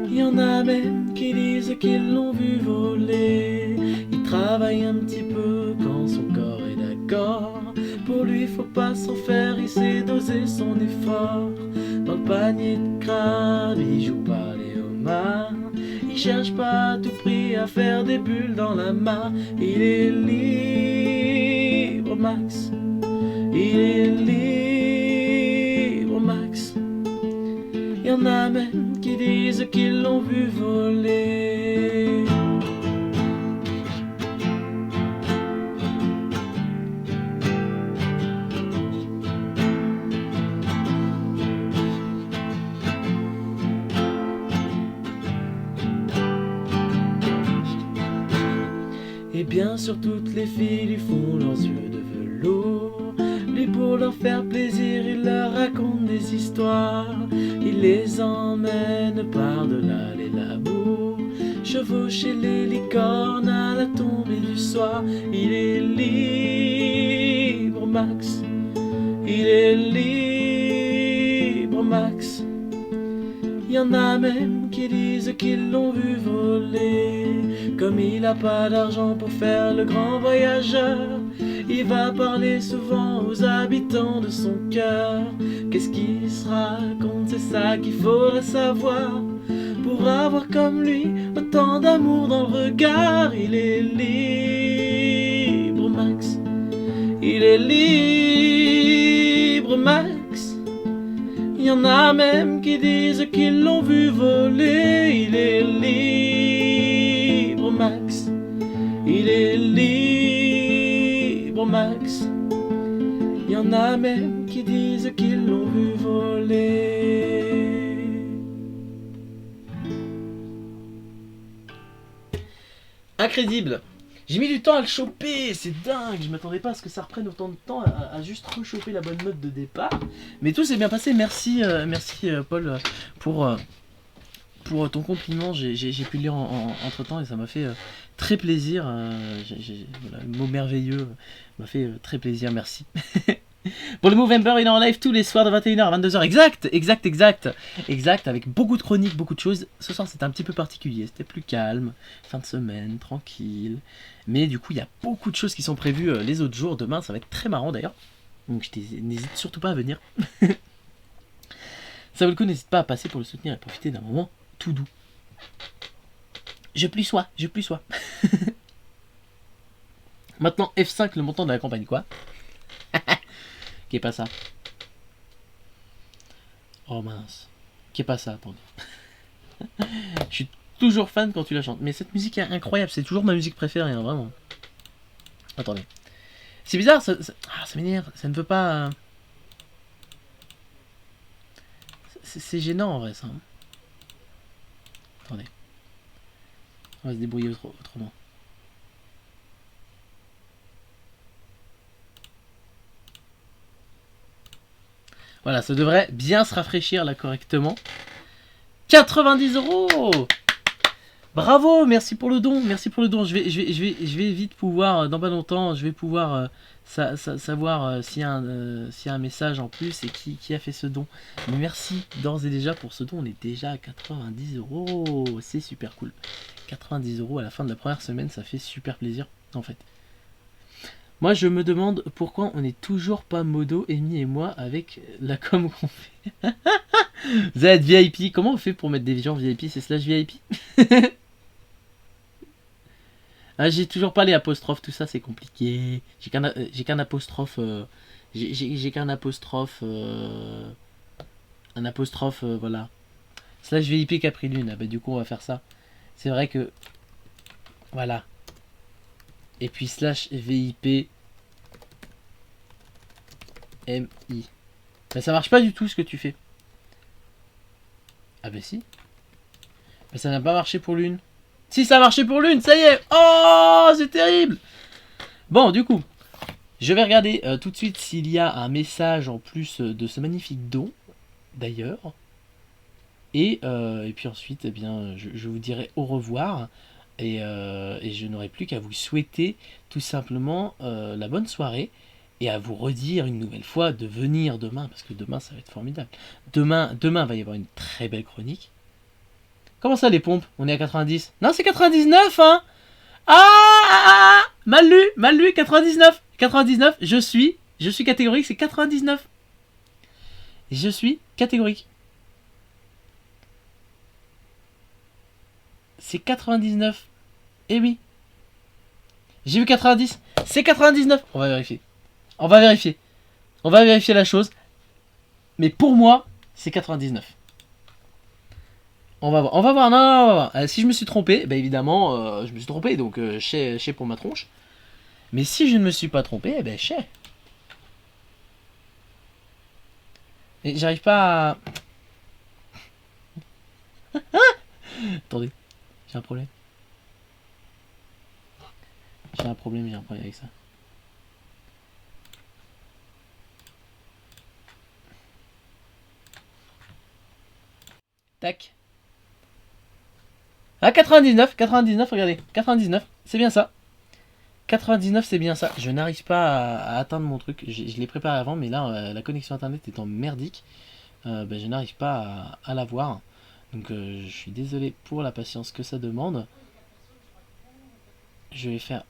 Il y en a même qui disent qu'ils l'ont vu voler. Il travaille un petit peu quand son corps est d'accord. Pour lui faut pas s'en faire, il sait doser son effort. Dans le panier de crabe, il joue pas les homards. Il cherche pas à tout prix à faire des bulles dans la mare. Il est libre, Max. Il est libre, Max. Y en a même qui disent qu'ils l'ont vu voler. Et bien sûr toutes les filles lui font leurs yeux de velours. Lui pour leur faire plaisir il leur raconte des histoires. Il les emmène par-delà les labours, chevaucher les licornes à la tombée du soir. Il est libre, Max. Il est libre, Max. Y en a même qui disent qu'ils l'ont vu voler. Comme il a pas d'argent pour faire le grand voyageur, il va parler souvent aux habitants de son cœur. Qu'est-ce qu'il se raconte, c'est ça qu'il faudrait savoir pour avoir comme lui autant d'amour dans le regard. Il est libre, Max. Il est libre, Max. Il y en a même qui disent qu'ils l'ont vu voler. Il est libre, Max. Il est libre, Max. Il y en a même qui disent qu'ils l'ont vu voler. Incrédible. J'ai mis du temps à le choper, c'est dingue, je m'attendais pas à ce que ça reprenne autant de temps à juste rechoper la bonne note de départ. Mais tout s'est bien passé, merci, merci Paul pour ton compliment, j'ai pu le lire entre temps et ça m'a fait très plaisir. Voilà, le mot merveilleux m'a fait très plaisir, merci. Pour le Movember, il est en live tous les soirs de 21h à 22h, exact, avec beaucoup de chroniques, beaucoup de choses. Ce soir c'était un petit peu particulier, c'était plus calme, fin de semaine, tranquille. Mais du coup il y a beaucoup de choses qui sont prévues les autres jours, demain ça va être très marrant d'ailleurs. Donc n'hésite surtout pas à venir. Ça vaut le coup, n'hésite pas à passer pour le soutenir et profiter d'un moment tout doux. Je plus sois. Maintenant F5 le montant de la campagne, quoi. Qui est pas ça. Oh mince. Qui est pas ça, attendez. Je suis toujours fan quand tu la chantes. Mais cette musique est incroyable, c'est toujours ma musique préférée, hein, vraiment. Attendez. C'est bizarre, ça m'énerve, ça ne veut pas... C'est gênant en vrai ça. Attendez. On va se débrouiller autrement. Voilà, ça devrait bien se rafraîchir là correctement. 90 €. Bravo, merci pour le don, Je vais vite pouvoir, dans pas longtemps, je vais pouvoir savoir s'il y a un message en plus et qui a fait ce don. Mais merci d'ores et déjà pour ce don, on est déjà à 90 €, c'est super cool. 90 € à la fin de la première semaine, ça fait super plaisir en fait. Moi je me demande pourquoi on n'est toujours pas modo, Amy et moi, avec la com qu'on fait. Vous êtes VIP, comment on fait pour mettre des gens VIP? C'est / VIP. Ah, j'ai toujours pas les apostrophes, tout ça c'est compliqué. J'ai qu'un apostrophe. J'ai qu'un apostrophe. Un apostrophe, voilà. / VIP Caprilune. Ah bah du coup on va faire ça. C'est vrai que. Voilà. Et puis / VIP MI. Bah ça marche pas du tout ce que tu fais. Ah bah si. Bah ça n'a pas marché pour l'une. Si ça a marché pour l'une, ça y est. Oh c'est terrible. Bon du coup, Je vais regarder tout de suite s'il y a un message en plus de ce magnifique don, d'ailleurs. Et puis ensuite, eh bien, je vous dirai au revoir. Et je n'aurai plus qu'à vous souhaiter tout simplement la bonne soirée. Et à vous redire une nouvelle fois de venir demain, parce que demain ça va être formidable. Demain va y avoir une très belle chronique. Comment ça les pompes? On est à 90? Non, c'est 99, hein. Ah, mal lu, 99. 99, je suis catégorique, c'est 99. Je suis catégorique. C'est 99. Eh oui. J'ai vu 90. C'est 99. On va vérifier. On va vérifier la chose. Mais pour moi, c'est 99. On va voir. Non, on va voir. Si je me suis trompé, bah évidemment, je me suis trompé. Donc, chais pour ma tronche. Mais si je ne me suis pas trompé, eh ben, chais. Et j'arrive pas à... Attendez. J'ai un problème. J'ai un problème avec ça. Tac. Ah, 99, regardez. 99, c'est bien ça. 99, c'est bien ça. Je n'arrive pas à atteindre mon truc. Je l'ai préparé avant, mais là, la connexion internet étant merdique, je n'arrive pas à la voir. Donc, je suis désolé pour la patience que ça demande. Je vais faire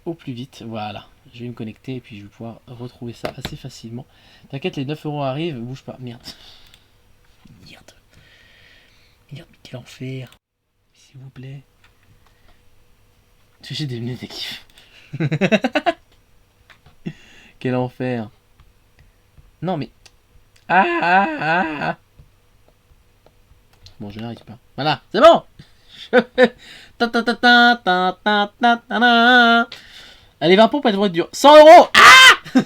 au plus vite. Voilà. Je vais me connecter et puis je vais pouvoir retrouver ça assez facilement. T'inquiète, les 9 € arrivent. Bouge pas. Merde. Merde, mais quel enfer. S'il vous plaît. J'ai des lunettes d'équipe. Quel enfer. Non mais... Ah. Bon, je n'arrive pas. Voilà, c'est bon. Allez, 20 pompes, elles vont être dures. 100 €. Ah.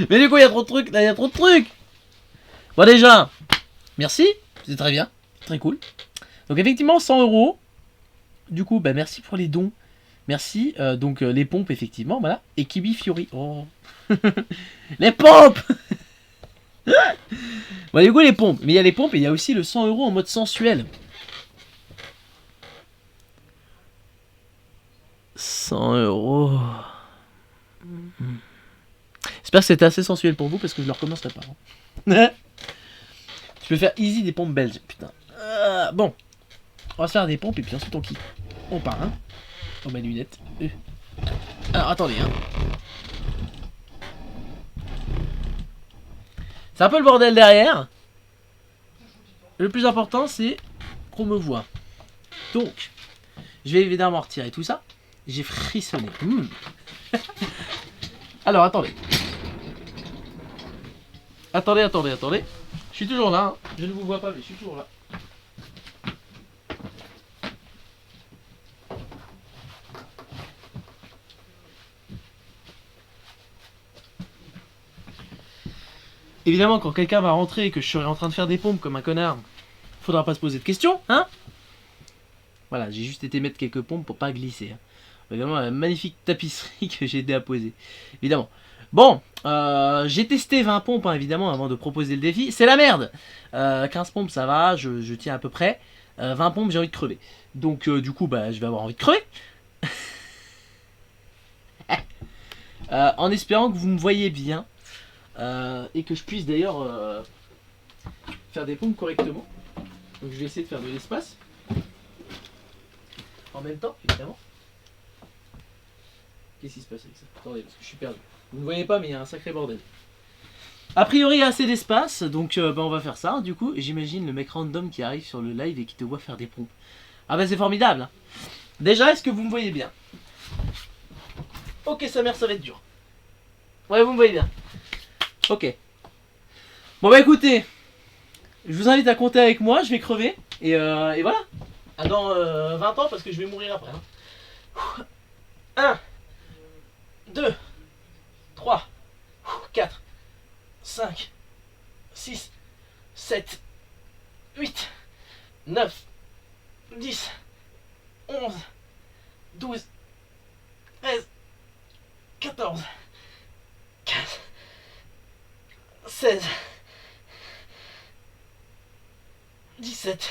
Mais du coup, il y a trop de trucs. Là, il y a trop de trucs. Bon, déjà, merci. C'est très bien. Très cool. Donc, effectivement, 100 €. Du coup, bah, merci pour les dons. Merci. Donc, les pompes, effectivement. Voilà. Et Kibi Fiori. Oh. Les pompes. Bon, du coup, les pompes. Mais il y a les pompes et il y a aussi le 100 € en mode sensuel. 100 €. J'espère que c'était assez sensuel pour vous parce que je le recommencerai pas. Je peux faire easy des pompes belges. Putain. Bon. On va se faire des pompes et puis ensuite on quitte. On part, hein. Oh, mes lunettes. Alors, attendez, hein. C'est un peu le bordel derrière. Le plus important, c'est qu'on me voit. Donc, je vais évidemment retirer tout ça. J'ai frissonné. Alors, attendez. Attendez. Je suis toujours là. Hein. Je ne vous vois pas, mais je suis toujours là. Évidemment, quand quelqu'un va rentrer et que je serai en train de faire des pompes comme un connard, faudra pas se poser de questions, hein. Voilà, j'ai juste été mettre quelques pompes pour pas glisser. Hein. Évidemment, la magnifique tapisserie que j'ai aidé à poser. Évidemment. Bon, j'ai testé 20 pompes, hein, évidemment, avant de proposer le défi. C'est la merde. 15 pompes, ça va, je tiens à peu près. 20 pompes, j'ai envie de crever. Donc, du coup, bah, je vais avoir envie de crever. En espérant que vous me voyez bien. Et que je puisse d'ailleurs faire des pompes correctement. Donc je vais essayer de faire de l'espace en même temps, évidemment. Qu'est-ce qui se passe avec ça? Attendez, parce que je suis perdu. Vous ne voyez pas, mais il y a un sacré bordel. A priori, il y a assez d'espace, donc on va faire ça. Du coup, j'imagine le mec random qui arrive sur le live et qui te voit faire des pompes. Ah bah c'est formidable. Hein. Déjà, est-ce que vous me voyez bien? Ok, sa mère, ça va être dur. Ouais, vous me voyez bien. Ok. Bon bah écoutez, je vous invite à compter avec moi, je vais crever. Et voilà. À dans 20 ans parce que je vais mourir après. Hein. 1, 2, 3, 4, 5, 6, 7, 8, 9, 10, 11, 12, 13, 14, 15, 16, 17,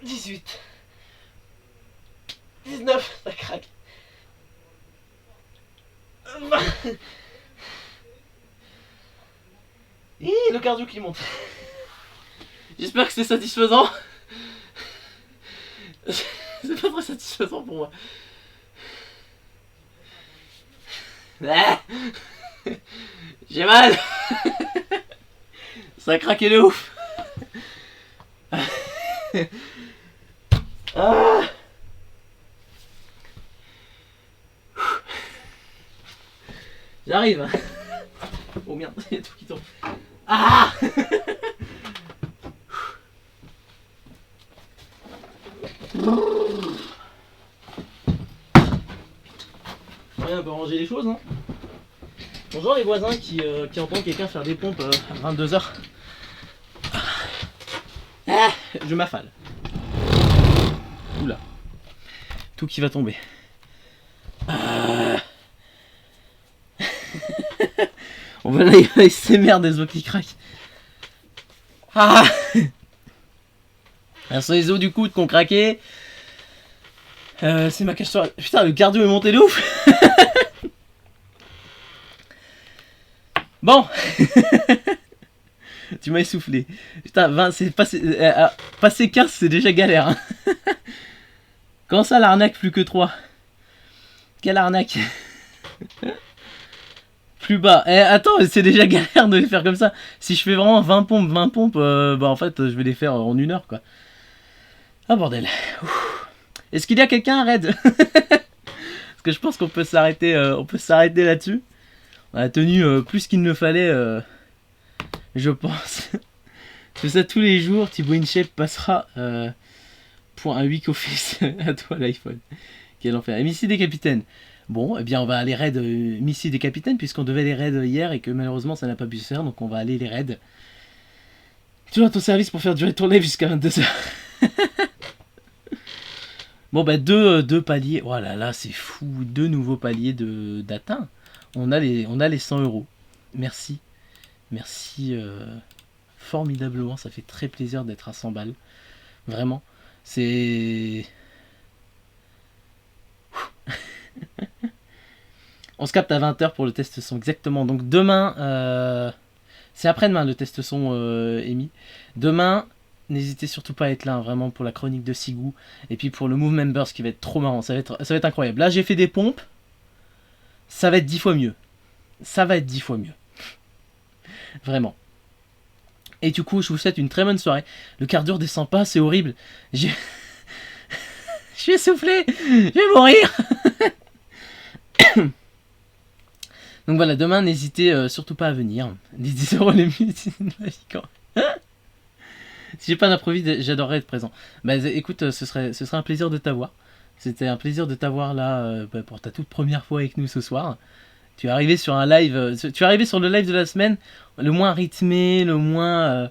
18, 19, ça craque. 20. Et le cardio qui monte. J'espère que c'est satisfaisant. C'est pas très satisfaisant pour moi. Ah, j'ai mal. Ça a craqué de ouf. Ah. J'arrive. Oh merde, il y a tout qui tombe. Ah. Ouais, on peut ranger les choses, hein. Bonjour les voisins qui entendent quelqu'un faire des pompes à 22h. Ah, je m'affale. Oula. Tout qui va tomber. Ah. On va là, il s'émerde des os qui craquent. Ah. Alors, sur les os du coude qu'on craquait. C'est ma cage thoracique. Putain, le cardio est monté de ouf. Bon. Tu m'as essoufflé. Putain, 20, c'est passer 15, c'est déjà galère. Hein. Comment ça, l'arnaque plus que 3? Quelle arnaque? Plus bas. Attends, c'est déjà galère de les faire comme ça. Si je fais vraiment 20 pompes, bah en fait, je vais les faire en 1 heure, quoi. Ah, bordel. Est-ce qu'il y a quelqu'un à raid? Parce que je pense qu'on peut s'arrêter là-dessus. On a tenu plus qu'il ne fallait, je pense. Tu fais ça tous les jours, Thibaut InShape passera pour un 8 office à toi l'iPhone. Quel enfer. Et Missy des capitaines. Bon, eh bien on va aller raid Missy des capitaines puisqu'on devait les raid hier et que malheureusement ça n'a pas pu se faire, donc on va aller les raid. Toujours à ton service pour faire durer ton live jusqu'à 22h. Bon bah deux paliers. Oh là là, c'est fou. 2 nouveaux paliers d'atteint. On a les 100 €. Merci. Merci formidablement. Ça fait très plaisir d'être à 100 balles. Vraiment. C'est... On se capte à 20h pour le test son. Exactement. Donc demain... c'est après-demain le test son émis. Demain... N'hésitez surtout pas à être là, hein, vraiment, pour la chronique de Sigou. Et puis pour le Move Members qui va être trop marrant. Ça va être incroyable. Là, j'ai fait des pompes. Ça va être 10 fois mieux. Ça va être 10 fois mieux. Vraiment. Et du coup, je vous souhaite une très bonne soirée. Le cardio redescend pas, c'est horrible. Je suis essoufflé. Je vais mourir. Donc voilà, demain, n'hésitez surtout pas à venir. Les 10 € les musiques magiques. Si j'ai pas d'improviste, j'adorerais être présent. Bah écoute, ce serait un plaisir de t'avoir. C'était un plaisir de t'avoir là pour ta toute première fois avec nous ce soir. Tu es arrivé sur un live, tu es arrivé sur le live de la semaine, le moins rythmé, le moins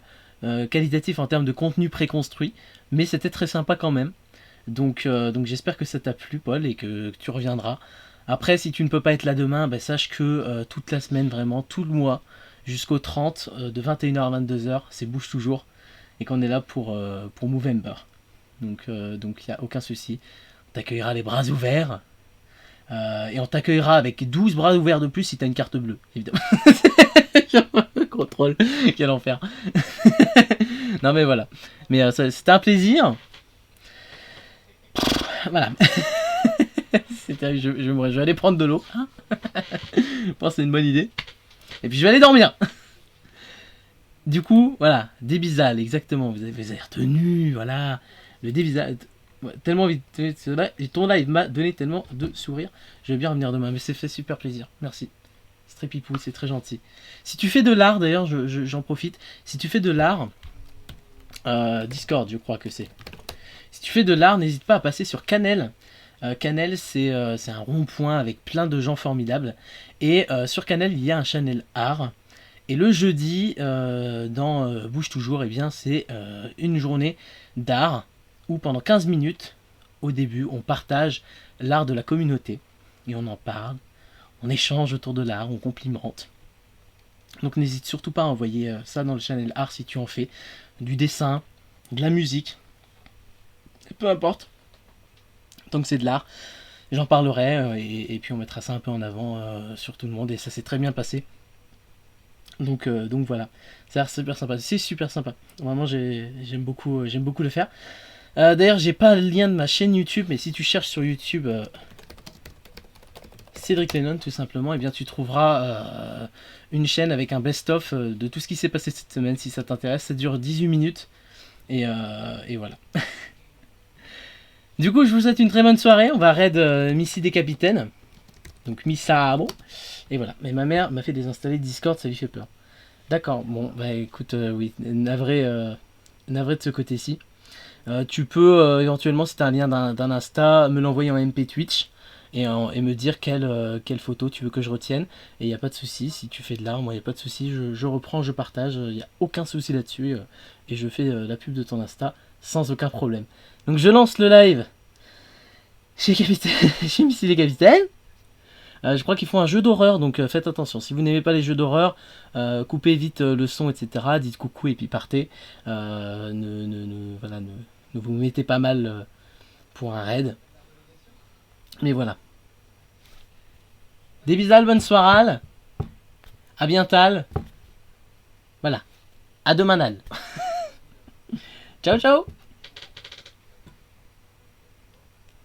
qualitatif en termes de contenu préconstruit, mais c'était très sympa quand même. Donc j'espère que ça t'a plu, Paul, et que tu reviendras. Après, si tu ne peux pas être là demain, bah, sache que toute la semaine, vraiment, tout le mois, jusqu'au 30, de 21h à 22h, c'est bouge toujours. Et qu'on est là pour Movember. Donc il n'y a aucun souci. On t'accueillera les bras ouverts. Et on t'accueillera avec 12 bras ouverts de plus si tu as une carte bleue, évidemment. Contrôle, quel enfer. Non mais voilà. Mais c'était un plaisir. Voilà. Je vais aller prendre de l'eau. Je pense que c'est une bonne idée. Et puis je vais aller dormir. Du coup, voilà, débisal, exactement, vous avez retenu, voilà, le débisal, tellement vite, ton live m'a donné tellement de sourires, je vais bien revenir demain, mais c'est fait super plaisir, merci, c'est très pipou, c'est très gentil. Si tu fais de l'art, d'ailleurs, j'en profite, si tu fais de l'art, Discord, je crois que c'est, si tu fais de l'art, n'hésite pas à passer sur Canel. Canel, c'est un rond-point avec plein de gens formidables, et sur Canel, il y a un channel art. Et le jeudi, dans Bouge Toujours, eh bien, c'est une journée d'art où pendant 15 minutes, au début, on partage l'art de la communauté. et on en parle, on échange autour de l'art, on complimente. Donc n'hésite surtout pas à envoyer ça dans le channel art si tu en fais, du dessin, de la musique, peu importe, tant que c'est de l'art, j'en parlerai et puis on mettra ça un peu en avant sur tout le monde et ça s'est très bien passé. Donc voilà, ça a l'air super sympa, c'est super sympa, vraiment j'aime beaucoup le faire. D'ailleurs j'ai pas le lien de ma chaîne YouTube, mais si tu cherches sur YouTube Cédric Lennon tout simplement, et bien tu trouveras une chaîne avec un best-of de tout ce qui s'est passé cette semaine si ça t'intéresse. Ça dure 18 minutes et voilà. Du coup je vous souhaite une très bonne soirée, on va raid Missy des Capitaines, donc Missabo, et voilà. Mais ma mère m'a fait désinstaller Discord, ça lui fait peur. D'accord, bon bah écoute, oui, navré de ce côté-ci. Tu peux éventuellement, si tu as un lien d'un Insta, me l'envoyer en MP Twitch et me dire quelle photo tu veux que je retienne. Et il n'y a pas de souci, si tu fais de l'art, moi il n'y a pas de souci, je reprends, je partage, il n'y a aucun souci là-dessus. Et je fais la pub de ton Insta sans aucun problème. Donc je lance le live chez Missy les Capitaines. Je crois qu'ils font un jeu d'horreur, donc faites attention. Si vous n'aimez pas les jeux d'horreur, coupez vite le son, etc. Dites coucou et puis partez. Voilà, ne vous mettez pas mal pour un raid. Mais voilà. Des bisous, bonne soirée. À bientôt. Voilà. À demain. Al. Ciao, ciao.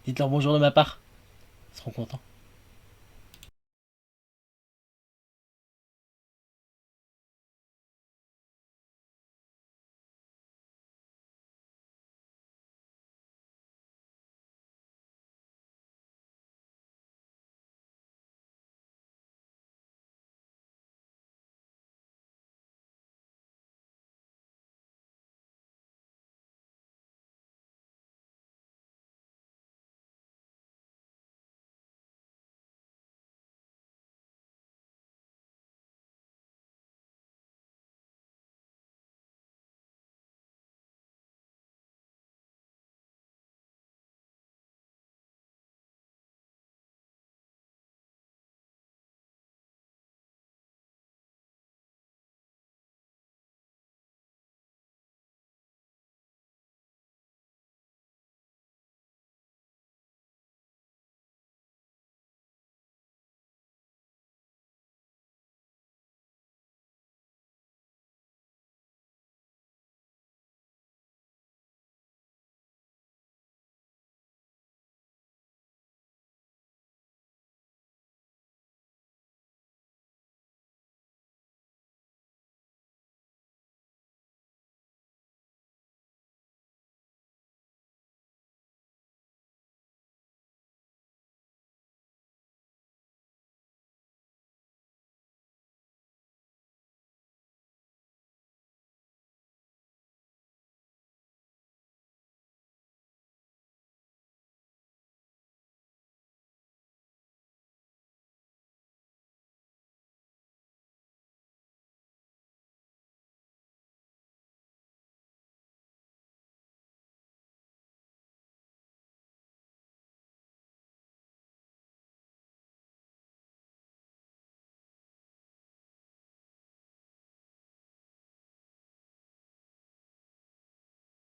Dites-leur bonjour de ma part. Ils seront contents.